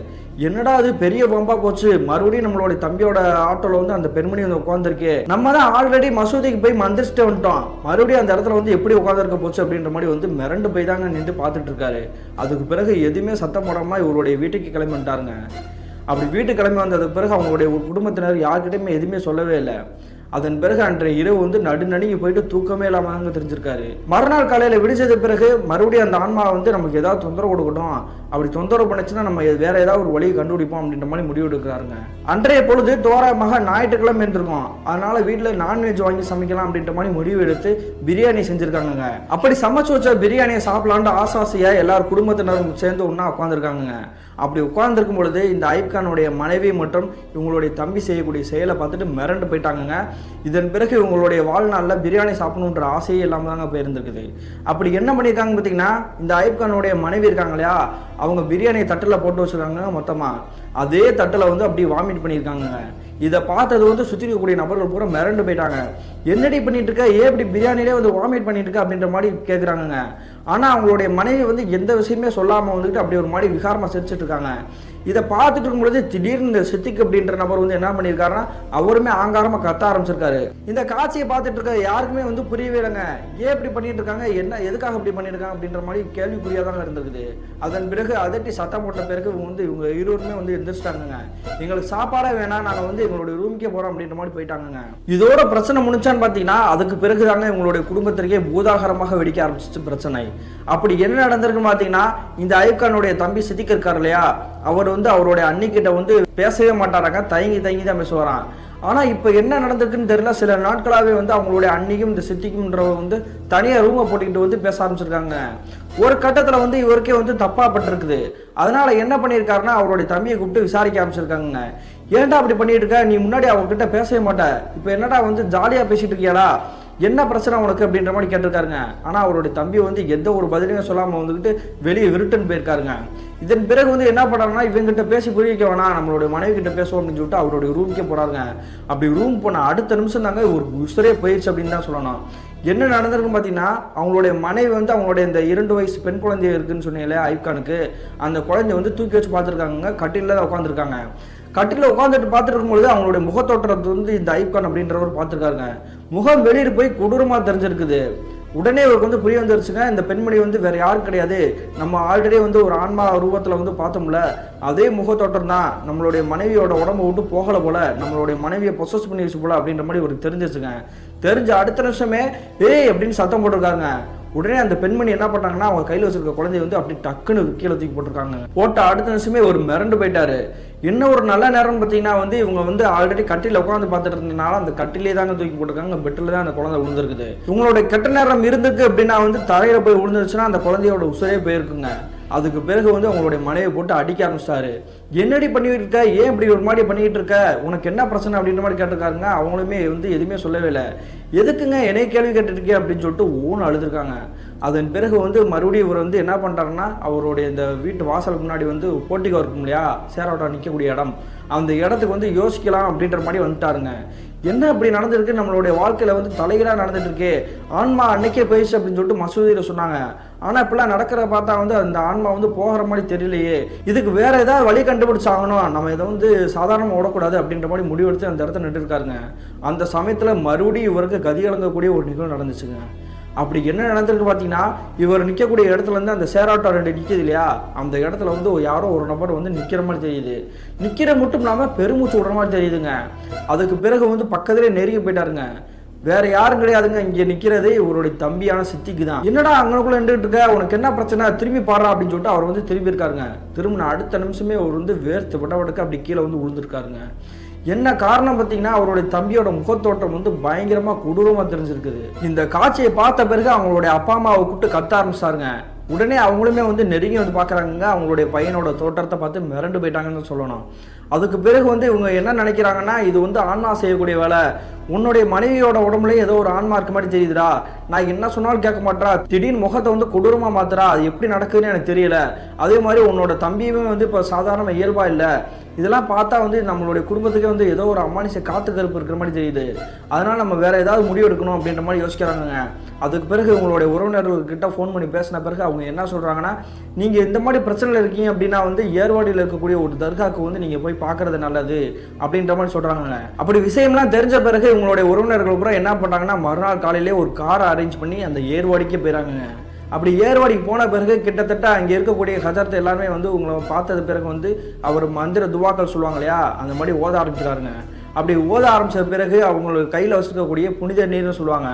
Speaker 1: என்னடா அது பெரிய பம்பா போச்சு, மறுபடியும் நம்மளுடைய தம்பியோட ஆட்டோல வந்து அந்த பெண்மணி வந்து உட்காந்துருக்கே, நம்ம தான் ஆல்ரெடி மசூதிக்கு போய் மந்திரிச்சுட்டு வந்துட்டோம், மறுபடியும் அந்த இடத்துல வந்து எப்படி உட்காந்துருக்க போச்சு அப்படின்ற மாதிரி வந்து மிரண்டு போய் தாங்க நின்று பார்த்துட்டு இருக்காரு. அதுக்கு பிறகு எதுவுமே சத்தம் போடாமல் இவருடைய வீட்டுக்கு கிளம்பி வந்துட்டாருங்க. அப்படி வீட்டுக்கு கிளம்பி வந்ததுக்கு பிறகு அவங்களுடைய குடும்பத்தினர் யார்கிட்டையுமே எதுவுமே சொல்லவே இல்லை. அதன் பிறகு அன்றைய இரவு வந்து நடுநடுங்கி போயிட்டு தூக்கமே இல்லாமல் தாங்க தெரிஞ்சிருக்காரு. மறுநாள் காலையில் விடிச்சது பிறகு மறுபடியும் அந்த ஆன்மா வந்து நமக்கு ஏதாவது தொந்தரவு கொடுக்கட்டும், அப்படி தொந்தரவு பண்ணிச்சுன்னா நம்ம வேற ஏதாவது ஒரு வழியை கண்டுபிடிப்போம் அப்படின்ற மாதிரி முடிவு எடுக்கிறாருங்க. அன்றைய பொழுது தோராயமாக ஞாயிற்றுக்கிழமை இருந்திருக்கும். அதனால வீட்டில் நான்வெஜ் வாங்கி சமைக்கலாம் அப்படின்ற மாதிரி முடிவு எடுத்து பிரியாணி செஞ்சிருக்காங்க. அப்படி சமைச்சு வச்ச பிரியாணியை சாப்பிடலான்னு ஆசாசியா எல்லாரும் குடும்பத்தினரும் சேர்ந்து ஒன்னா உட்காந்துருக்காங்க. அப்படி உட்கார்ந்துருக்கும் பொழுது இந்த ஐப்கானுடைய மனைவி மற்றும் இவங்களுடைய தம்பி செய்யக்கூடிய செயலை பார்த்துட்டு மிரண்டு போயிட்டாங்க. இதன் பிறகு இவங்களுடைய வாழ்நாளில் பிரியாணி சாப்பிடணுன்ற ஆசையே இல்லாமல் தாங்க போயிருந்துருக்குது. அப்படி என்ன பண்ணியிருக்காங்க பார்த்தீங்கன்னா, இந்த ஐப்கானுடைய மனைவி இருக்காங்க இல்லையா, அவங்க பிரியாணியை தட்டில் போட்டு வச்சுருக்காங்க. மொத்தமாக அதே தட்டில் வந்து அப்படி வாமிட் பண்ணியிருக்காங்க. இதை பார்த்தது வந்து சுற்றி இருக்கக்கூடிய நபர்கள் பூரா மிரண்டு போயிட்டாங்க. என்னடி பண்ணிட்டு இருக்க, ஏன் இப்படி பிரியாணிலே வந்து வாமிட் பண்ணிட்டு இருக்க அப்படின்ற மாதிரி கேட்குறாங்க. ஆனால் அவங்களுடைய மனைவி வந்து எந்த விஷயமே சொல்லாமல் வந்துட்டு அப்படி ஒரு மாதிரி விகாரமாக சிரிச்சிட்டு இருக்காங்க. இதை பார்த்துட்டு இருக்கும்பொழுது திடீர்னு இந்த சித்திக் அப்படின்ற நபர் வந்து என்ன பண்ணியிருக்காருன்னா, அவருமே ஆங்காரமாக கத்த ஆரம்பிச்சிருக்காரு. இந்த காட்சியை பார்த்துட்டு இருக்க யாருக்குமே வந்து புரியவே இல்லைங்க. ஏன் இப்படி பண்ணிட்டு இருக்காங்க, என்ன எதுக்காக இப்படி பண்ணியிருக்காங்க அப்படின்ற மாதிரி கேள்விக்குறியாக தாங்க இருந்திருக்குது. அதன் பிறகு அதட்டி சத்தம் போட்ட பிறகு வந்து இவங்க இருவருமே வந்து எந்திரிச்சிட்டாங்க. எங்களுக்கு சாப்பாடே வேணாம், நாங்கள் வந்து எங்களுடைய ரூமுக்கே போகிறோம் அப்படின்ற மாதிரி போயிட்டாங்க. இதோட பிரச்சனை முடிச்சான்னு பார்த்தீங்கன்னா, அதுக்கு பிறகு தாங்க இவங்களுடைய குடும்பத்திற்கே பூதாகரமாக வெடிக்க ஆரம்பிச்சிச்சு பிரச்சனை. அப்படி என்ன நடந்திருக்குன்னு பார்த்தீங்கன்னா, இந்த ஐப்கானுடைய தம்பி சித்திக் இருக்கார் இல்லையா, அவர் வந்து அவருடைய அன்னிக்கிட்ட வந்து பேசவே மாட்டாராங்க, தயங்கி தான் பேசுவாராம். ஆனால் இப்போ என்ன நடந்திருக்குன்னு தெரியல, சில நாட்களாகவே வந்து அவங்களுடைய அன்னிக்கும் இந்த சித்திக்கும்ன்றவங்க வந்து தனியாக ரூமை போட்டுக்கிட்டு வந்து பேச ஆரம்பிச்சிருக்காங்க. ஒரு கட்டத்தில் வந்து இவருக்கே வந்து தப்பாப்பட்டிருக்குது. அதனால என்ன பண்ணியிருக்காருன்னா, அவருடைய தம்பியை கூப்பிட்டு விசாரிக்க ஆரம்பிச்சிருக்காங்க. ஏன்டா அப்படி பண்ணிட்டு இருக்க, நீ முன்னாடி அவங்ககிட்ட பேசவே மாட்டேன், இப்போ என்னடா வந்து ஜாலியாக பேசிட்டு இருக்கியாடா, என்ன பிரச்சனை உனக்கு அப்படின்ற மாதிரி கேட்டிருக்காருங்க. ஆனால் அவருடைய தம்பி வந்து எந்த ஒரு பதிலையும் சொல்லாமல் வந்துக்கிட்டு வெளியே விருட்டுன்னு போயிருக்காருங்க. இதன் பிறகு வந்து என்ன பண்ணாருன்னா, இவங்கிட்ட பேசி புரிவிக்க வேணாம், நம்மளுடைய மனைவி கிட்ட பேசுவோம் அப்படின்னு சொல்லிட்டு அவருடைய ரூமுக்கே போனாருங்க. அப்படி ரூம் போன அடுத்த நிமிஷம் தாங்க ஒரு உசுரே போயிடுச்சு அப்படின்னு தான் சொல்லணும். என்ன நடந்திருக்குன்னு பார்த்தீங்கன்னா, அவங்களுடைய மனைவி வந்து அவங்களுடைய இந்த 2 வயசு பெண் குழந்தை இருக்குன்னு சொன்னீங்களே ஐப்கானுக்கு, அந்த குழந்தைய வந்து தூக்கி வச்சு பார்த்துருக்காங்க. கட்டில தான் உட்காந்துருக்காங்க. கட்டில உட்காந்துட்டு பார்த்துட்டு இருக்கும்பொழுது அவங்களுடைய முகத்தோற்றத்தை வந்து இந்த ஐப்கான் அப்படின்றவர் பார்த்துருக்காருங்க. முகம் வெளியில் போய் கொடூரமாக தெரிஞ்சிருக்குது. உடனே இவருக்கு வந்து புரிய வந்துருச்சுங்க, இந்த பெண்மணி வந்து வேற யாரும் கிடையாது, நம்ம ஆல்ரெடி வந்து ஒரு ஆன்மா ரூபத்தில் வந்து பார்த்தோம்ல, அதே முகத்தோட்டம் தான், நம்மளுடைய மனைவியோட உடம்பை விட்டு போகலை போல, நம்மளுடைய மனைவியை பொசஸ் பண்ணி வச்சு போல அப்படின்ற மாதிரி இவருக்கு தெரிஞ்சிச்சுங்க. தெரிஞ்ச அடுத்த நிமிஷமே ஏய் அப்படின்னு சத்தம் போட்டிருக்காங்க. உடனே அந்த பெண்மணி என்ன பண்ணாங்கன்னா, அவங்க கையில் வச்சிருக்க குழந்தைய வந்து அப்படி டக்குன்னு கீழே தூக்கி போட்டிருக்காங்க. போட்ட அடுத்த நிமிஷமே ஒரு மிரண்டு போயிட்டாரு. என்ன ஒரு நல்ல நேரம்னு பார்த்தீங்கன்னா வந்து இவங்க வந்து ஆல்ரெடி கட்டில உட்காந்து பார்த்துட்டு இருந்ததுனால அந்த கட்டிலே தாங்க தூக்கி போட்டிருக்காங்க. பெட்டில் தான் அந்த குழந்தை விழுந்திருக்குது. உங்களுடைய கெட்ட நேரம் இருந்துக்கு அப்படின்னா வந்து தரையில் போய் விழுந்துருச்சுன்னா அந்த குழந்தையோட உசுரே போயிருக்குங்க. அதுக்கு பிறகு வந்து அவங்களுடைய மனைவி போட்டு அடிக்க ஆரம்பிச்சிட்டாரு. என்னடி பண்ணிட்டு இருக்க, ஏன் இப்படி ஒரு மாதிரி பண்ணிட்டு இருக்க, உனக்கு என்ன பிரச்சனை அப்படின்ற மாதிரி கேட்டிருக்காருங்க. அவங்களுமே வந்து எதுவுமே சொல்லவே இல்லை. எதுக்குங்க என்னை கேள்வி கேட்டுருக்கே அப்படின்னு சொல்லிட்டு ஓன்னு அழுதுருக்காங்க. அதன் பிறகு வந்து மறுபடியும் இவர் வந்து என்ன பண்ணுறாருன்னா, அவருடைய இந்த வீட்டு வாசலுக்கு முன்னாடி வந்து போட்டிக்கு இருக்கும் இல்லையா, சேரோட்டா நிற்கக்கூடிய இடம், அந்த இடத்துக்கு வந்து யோசிக்கலாம் அப்படின்ற மாதிரி வந்துட்டாருங்க. என்ன இப்படி நடந்திருக்கு, நம்மளுடைய வாழ்க்கையில் வந்து தலைகளாக நடந்துட்டு இருக்கே, ஆன்மா அன்னைக்கே போயிடுச்சு அப்படின்னு சொல்லிட்டு மசூதியில் சொன்னாங்க. ஆனால் இப்பெல்லாம் நடக்கிறத பார்த்தா வந்து அந்த ஆன்மா வந்து போகிற மாதிரி தெரியலையே, இதுக்கு வேற ஏதாவது வழி கண்டுபிடிச்சாகணும், நம்ம இதை வந்து சாதாரணமாக விடக்கூடாது அப்படின்ற மாதிரி முடிவெடுத்து அந்த இடத்த நின்றுருக்காருங்க. அந்த சமயத்தில் மறுபடியும் இவருக்கு கதி கலங்கக்கூடிய ஒரு நிகழ்வு நடந்துச்சுங்க. அப்படி என்ன நடந்திருக்கு பார்த்தீங்கன்னா, இவர் நிற்கக்கூடிய இடத்துல இருந்து அந்த சேராட்டோ 2 நிற்கிது இல்லையா, அந்த இடத்துல வந்து யாரோ ஒரு நபர் வந்து நிற்கிற மாதிரி தெரியுது. நிற்கிற மட்டும் இல்லாமல் பெருமூச்சு விடுற மாதிரி தெரியுதுங்க. அதுக்கு பிறகு வந்து பக்கத்துலேயே நெருங்கி போயிட்டாருங்க. வேற யாரும் கிடையாதுங்க, இங்கே நிற்கிறது இவருடைய தம்பியான சித்திக்கு தான். என்னடா அங்கனக்குள்ள நின்றுட்டு இருக்க, உனக்கு என்ன பிரச்சனை, திரும்பி பாடுறா அப்படின்னு சொல்லிட்டு அவர் வந்து திரும்பி இருக்காருங்க. திரும்பின அடுத்த நிமிஷமே அவர் வந்து வேர்த்து விடவடக்க அப்படி கீழே வந்து விழுந்திருக்காருங்க. என்ன காரணம் பார்த்தீங்கன்னா, அவருடைய தம்பியோட முகத்தோட்டம் வந்து பயங்கரமா கொடூரமா தெரிஞ்சிருக்குது. இந்த காட்சியை பார்த்த பிறகு அவங்களுடைய அப்பா அம்மாவை கூப்பிட்டு கத்த ஆரம்பிச்சாருங்க. உடனே அவங்களுமே வந்து நெருங்கி வந்து பார்க்குறாங்க. அவங்களுடைய பையனோட தோற்றத்தை பார்த்து மிரண்டு போயிட்டாங்கன்னு சொல்லணும். அதுக்கு பிறகு வந்து இவங்க என்ன நினைக்கிறாங்கன்னா, இது வந்து ஆன்மா செய்யக்கூடிய வேலை, உன்னுடைய மனைவியோட உடம்புலையும் ஏதோ ஒரு ஆன்மா இருக்க மாதிரி தெரியுதுடா, நான் என்ன சொன்னாலும் கேட்க மாட்டா, திடீர்னு முகத்தை வந்து கொடூரமாக மாத்துறா, அது எப்படி நடக்குதுன்னு எனக்கு தெரியல. அதே மாதிரி உன்னோட தம்பியுமே வந்து இப்போ சாதாரண இயல்பா இல்லை, இதெல்லாம் பார்த்தா வந்து நம்மளுடைய குடும்பத்துக்கே வந்து ஏதோ ஒரு அமானுஷ காத்து கருப்பு இருக்கிற மாதிரி தெரியுது, அதனால நம்ம வேற ஏதாவது முடிவு எடுக்கணும் அப்படின்ற மாதிரி யோசிக்கிறாங்க. அதுக்கு பிறகு உங்களுடைய உறவினர்கள்கிட்ட ஃபோன் பண்ணி பேசின பிறகு அவங்க என்ன சொல்றாங்கன்னா, நீங்க இந்த மாதிரி பிரச்சனையில் இருக்கீங்க அப்படின்னா வந்து ஏர்வாடியில் இருக்கக்கூடிய ஒரு தர்காவுக்கு வந்து நீங்க போய் பார்க்கறது நல்லது அப்படின்ற மாதிரி சொல்றாங்க. அப்படி விஷயம்லாம் தெரிஞ்ச பிறகு உங்களுடைய உறவினர்கள் பூரா என்ன பண்றாங்கன்னா, மறுநாள் காலையிலே ஒரு காரை அரேஞ்ச் பண்ணி அந்த ஏர்வாடிக்கே போயிறாங்க. அப்படி ஏர்வாடிக்கு போன பிறகு கிட்டத்தட்ட அங்கே இருக்கக்கூடிய ஹஜரத் எல்லாருமே வந்து உங்களை பார்த்தது பிறகு வந்து அவர் மந்திர துவாக்கள் சொல்லுவாங்க இல்லையா, அந்த மாதிரி ஓத ஆரம்பிக்கிறாருங்க. அப்படி ஓத ஆரம்பித்த பிறகு அவங்களுக்கு கையில் வச்சுருக்கக்கூடிய புனித நீர்னு சொல்லுவாங்க,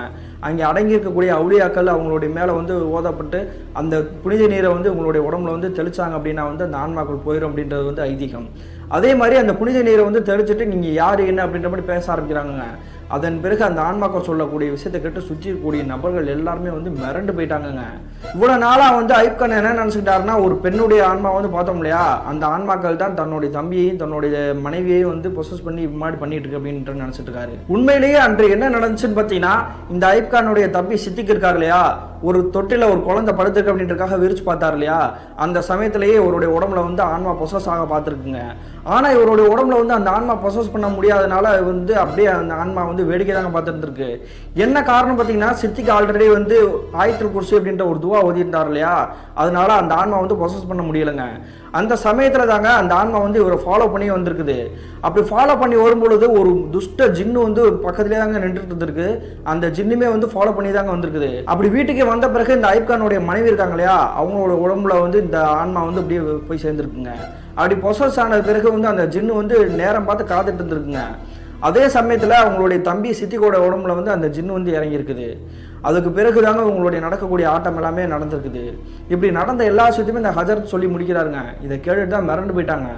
Speaker 1: அங்கே அடங்கி இருக்கக்கூடிய அவுளியாக்கள் அவங்களுடைய மேலே வந்து ஓதப்பட்டு அந்த புனித நீரை வந்து உங்களுடைய உடம்புல வந்து தெளிச்சாங்க அப்படின்னா வந்து அந்த ஆன்மாக்கள் போயிடும் அப்படின்றது வந்து ஐதீகம். அதே மாதிரி அந்த புனித நீரை வந்து தெளிச்சுட்டு நீங்கள் யார் என்ன அப்படின்ற மாதிரி பேச ஆரம்பிக்கிறாங்க. அதன் பிறகு அந்த ஆன்மாக்கள் சொல்லக்கூடிய விஷயத்தை கேட்டு சுற்றி இருக்கக்கூடிய நபர்கள் எல்லாருமே வந்து மிரண்டு போயிட்டாங்கங்க. இவ்வளோ நாளாக வந்து ஐப் கான் என்ன நினச்சிக்கிட்டாருன்னா, ஒரு பெண்ணுடைய ஆன்மா வந்து பார்த்தோம் இல்லையா, அந்த ஆன்மாக்கள் தான் தன்னுடைய தம்பியையும் தன்னுடைய மனைவியையும் வந்து பொசஸ் பண்ணி மாதிரி பண்ணிட்டு இருக்கு அப்படின்ட்டு நினச்சிட்டு இருக்காரு. உண்மையிலேயே அன்று என்ன நடந்துச்சுன்னு பார்த்தீங்கன்னா, இந்த ஐப் கானுடைய தம்பி சித்திக்கு இருக்காரு இல்லையா, ஒரு தொட்டில ஒரு குழந்தை படுத்துருக்கு அப்படின்றதுக்காக விரிச்சு பார்த்தாரு இல்லையா, அந்த சமயத்திலேயே இவருடைய உடம்புல வந்து ஆன்மா பொசஸ் ஆக பார்த்துருக்குங்க. ஆனால் இவருடைய உடம்புல வந்து அந்த ஆன்மா பொசஸ் பண்ண முடியாதனால வந்து அப்படியே அந்த ஆன்மா வந்து வேடிக்கை தாங்க பார்த்துருக்கு. என்ன காரணம் பார்த்தீங்கன்னா, சித்திக்கு ஆல்ரெடி வந்து ஆயத்துல் குர்சி அப்படின்ற ஒரு துவா ஓதிட்டார் இல்லையா, அதனால அந்த ஆன்மா வந்து பொசஸ் பண்ண முடியலைங்க. அந்த சமயத்தில் தாங்க அந்த ஆன்மா வந்து இவரை ஃபாலோ பண்ணி வந்திருக்குது. அப்படி ஃபாலோ பண்ணி வரும்பொழுது ஒரு துஷ்ட ஜின்னு வந்து பக்கத்துலேயே தாங்க நின்றுட்டு இருந்திருக்கு. அந்த ஜின்னுமே வந்து ஃபாலோ பண்ணி தாங்க வந்திருக்குது. அப்படி வீட்டுக்கு வந்த பிறகு இந்த ஐப் கானுடைய மனைவி இருக்காங்க இல்லையா, அவங்களோட உடம்புல வந்து இந்த ஆன்மா வந்து அப்படியே போய் சேர்ந்துருக்குங்க. அப்படி பொசஸ் ஆன பிறகு வந்து அந்த ஜின்னு வந்து நேரம் பார்த்து காத்துட்டு இருந்திருக்குங்க. அதே சமயத்தில் அவங்களுடைய தம்பி சித்திகோட உடம்புல வந்து அந்த ஜின்னு வந்து இறங்கியிருக்குது. அதுக்கு பிறகு தாங்க உங்களுடைய நடக்கக்கூடிய ஆட்டம் எல்லாமே நடந்திருக்குது. இப்படி நடந்த எல்லா விஷயத்தையுமே இந்த ஹஜரத் சொல்லி முடிக்கிறாருங்க. இதை கேட்டுட்டு தான் மிரண்டு போயிட்டாங்க.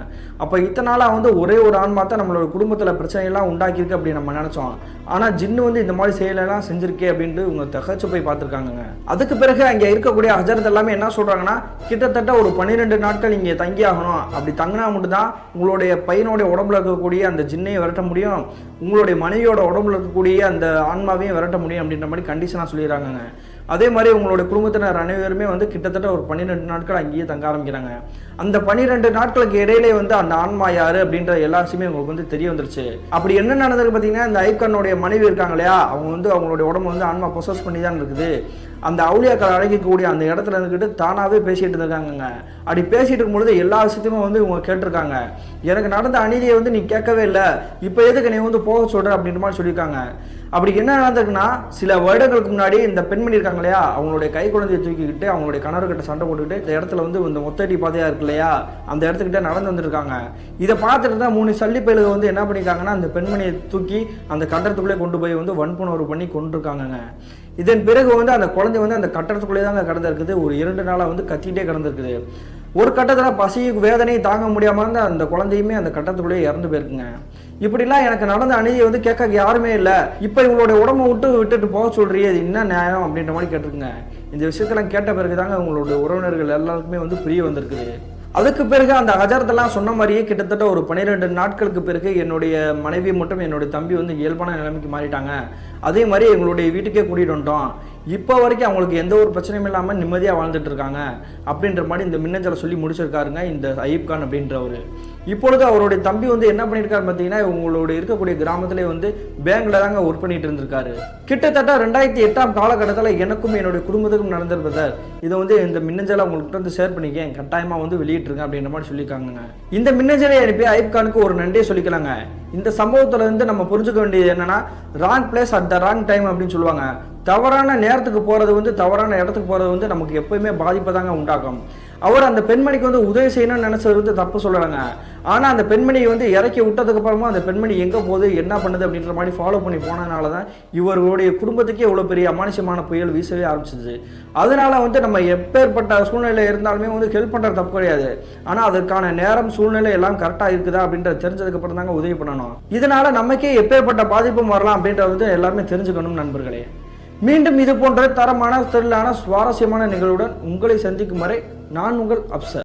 Speaker 1: அப்போ இத்தனை நாளாக வந்து ஒரே ஒரு ஆன்மா தான் நம்மளோட குடும்பத்தில் பிரச்சனையெல்லாம் உண்டாக்கியிருக்கு அப்படின்னு நம்ம நினச்சோம். ஆனால் ஜின்னு வந்து இந்த மாதிரி செயலெல்லாம் செஞ்சிருக்கே அப்படின்ட்டு இவங்க தகச்சு போய் பார்த்துருக்காங்க. அதுக்கு பிறகு அங்கே இருக்கக்கூடிய ஹஜரத் எல்லாமே என்ன சொல்கிறாங்கன்னா, கிட்டத்தட்ட ஒரு 12 நாட்கள் இங்கே தங்கி ஆகணும். அப்படி தங்கினா மட்டும்தான் உங்களுடைய பையனுடைய உடம்புல இருக்கக்கூடிய அந்த ஜின்னையை விரட்ட முடியும், உங்களுடைய மனைவியோட உடம்புல இருக்கக்கூடிய அந்த ஆன்மாவையும் விரட்ட முடியும் அப்படின்ற மாதிரி கண்டிஷனாக சொல்லிடுறாங்க. அதே மாதிரி உங்களுடைய குடும்பத்தினர் அனைவருமே வந்து கிட்டத்தட்ட ஒரு 12 நாட்கள் அங்கேயே தங்க ஆரம்பிக்கிறாங்க. அந்த 12 நாட்களுக்கு இடையிலே வந்து அந்த ஆன்மா யாரு அப்படின்ற எல்லா விஷயமே உங்களுக்கு வந்து தெரிய வந்துருச்சு. அப்படி என்ன நடந்தது பார்த்தீங்கன்னா, இந்த ஐப் கானுடைய மனைவி இருக்காங்க இல்லையா, அவங்க வந்து அவங்களுடைய உடம்பு வந்து ஆன்மா பொசஸ் பண்ணி தான் இருக்குது. அந்த அவுளியாக்கள் அழைக்கக்கூடிய அந்த இடத்துல இருந்துக்கிட்டு தானாகவே பேசிகிட்டு இருக்காங்கங்க. அப்படி பேசிகிட்டு இருக்கும்பொழுது எல்லா விஷயத்தையுமே வந்து இவங்க கேட்டிருக்காங்க. எனக்கு நடந்த அநீதியை வந்து நீ கேட்கவே இல்லை, இப்போ எதுக்கு நீ வந்து போக சொல்கிற அப்படின்ற மாதிரி சொல்லியிருக்காங்க. அப்படி என்ன நடந்திருக்குன்னா, சில வருடங்களுக்கு முன்னாடி இந்த பெண்மணி இருக்காங்க இல்லையா, அவங்களுடைய கை குழந்தையை தூக்கிக்கிட்டு அவங்களுடைய கணவர்கிட்ட சண்டை போட்டுக்கிட்டு இந்த இடத்துல வந்து இந்த ஒத்தடி பாதையாக இருக்கு இல்லையா, அந்த இடத்துக்கிட்ட நடந்து வந்துருக்காங்க. இதை பார்த்துட்டு தான் 3 சல்லிப்பயலுக்கு வந்து என்ன பண்ணியிருக்காங்கன்னா, அந்த பெண்மணியை தூக்கி அந்த கட்டடத்துக்குள்ளே கொண்டு போய் வந்து வன்புணர்வு பண்ணி கொண்டிருக்காங்க. இதன் பிறகு வந்து அந்த குழந்தை வந்து அந்த கட்டடத்துக்குள்ளே தாங்க கடந்திருக்குது. ஒரு 2 நாளாக வந்து கத்திக்கிட்டே கடந்திருக்குது. ஒரு கட்டத்தில் பசி வேதனையை தாங்க முடியாமல் இருந்த அந்த குழந்தையுமே அந்த கட்டத்துக்குள்ளேயே இறந்து போயிருக்குங்க. இப்படிலாம் எனக்கு நடந்த அநீதியை வந்து கேட்க யாருமே இல்லை, இப்போ இவங்களுடைய உடம்பை விட்டுட்டு போக சொல்றியே, இது என்ன நியாயம் அப்படின்ற மாதிரி கேட்டிருக்குங்க. இந்த விஷயத்தெல்லாம் கேட்ட பிறகு தாங்க உங்களுடைய உறவினர்கள் எல்லாருக்குமே வந்து புரிய வந்திருக்குது. அதுக்கு பிறகு அந்த ஹஜரத்தெல்லாம் சொன்ன மாதிரியே கிட்டத்தட்ட ஒரு 12 நாட்களுக்கு பிறகு என்னுடைய மனைவி மட்டும் என்னுடைய தம்பி வந்து இயல்பான நிலைமைக்கு மாறிட்டாங்க. அதே மாதிரி எங்களுடைய வீட்டுக்கே கூட்டிகிட்டு வந்துட்டோம். இப்போ வரைக்கும் அவங்களுக்கு எந்த ஒரு பிரச்சனையும் இல்லாமல் நிம்மதியாக வாழ்ந்துட்டு இருக்காங்க அப்படின்ற மாதிரி இந்த மின்னஞ்சலை சொல்லி முடிச்சிருக்காருங்க இந்த ஐப் கான் அப்படின்றவர். இப்பொழுது அவருடைய தம்பி வந்து என்ன பண்ணியிருக்காரு பார்த்தீங்கன்னா, உங்களுடைய இருக்கக்கூடிய கிராமத்திலே வந்து பேங்க்ல தாங்க ஒர்க் பண்ணிட்டு இருந்திருக்காரு. கிட்டத்தட்ட 2008 காலகட்டத்தில் எனக்கும் என்னுடைய குடும்பத்துக்கும் நடந்திருப்பதால் இதை வந்து இந்த மின்னஞ்சலை உங்கள்கிட்ட வந்து ஷேர் பண்ணிக்கேன், கட்டாயமாக வந்து வெளியிட்டுருங்க அப்படின்ற மாதிரி சொல்லியிருக்காங்க. இந்த மின்னஞ்சலை அனுப்பி ஐப் கானுக்கு ஒரு நன்றியை சொல்லிக்கலாங்க. இந்த சம்பவத்துல இருந்து நம்ம புரிஞ்சுக்க வேண்டியது என்னன்னா, wrong place at the wrong time அப்படின்னு சொல்லுவாங்க. தவறான நேரத்துக்கு போகிறது வந்து தவறான இடத்துக்கு போகிறது வந்து நமக்கு எப்பயுமே பாதிப்பை தாங்க உண்டாக்கும். அவர் அந்த பெண்மணிக்கு வந்து உதவி செய்யணும்னு நினச்சது வந்து தப்பு சொல்லலைங்க. ஆனால் அந்த பெண்மணியை வந்து இறக்கி விட்டதுக்கப்புறமா அந்த பெண்மணி எங்கே போகுது என்ன பண்ணுது அப்படின்ற மாதிரி ஃபாலோ பண்ணி போனதுனால தான் இவர்களுடைய குடும்பத்துக்கே இவ்வளோ பெரிய அமானுஷமான புயல் வீசவே ஆரம்பிச்சிது. அதனால வந்து நம்ம எப்பேற்பட்ட சூழ்நிலை இருந்தாலுமே வந்து ஹெல்ப் பண்ணுறது தப்பு கிடையாது. ஆனால் அதற்கான நேரம் சூழ்நிலை எல்லாம் கரெக்டாக இருக்குதா அப்படின்றத தெரிஞ்சதுக்கப்புறம் தாங்க உதவி பண்ணணும். இதனால நமக்கே எப்பேற்பட்ட பாதிப்பும் வரலாம் அப்படின்றத வந்து எல்லாருமே தெரிஞ்சுக்கணும் நண்பர்களே. மீண்டும் இது போன்ற தரமான, திரளான, சுவாரஸ்யமான நிகழ்வுடன் உங்களை சந்திக்கும் வரை நான் உங்கள் அப்சர்.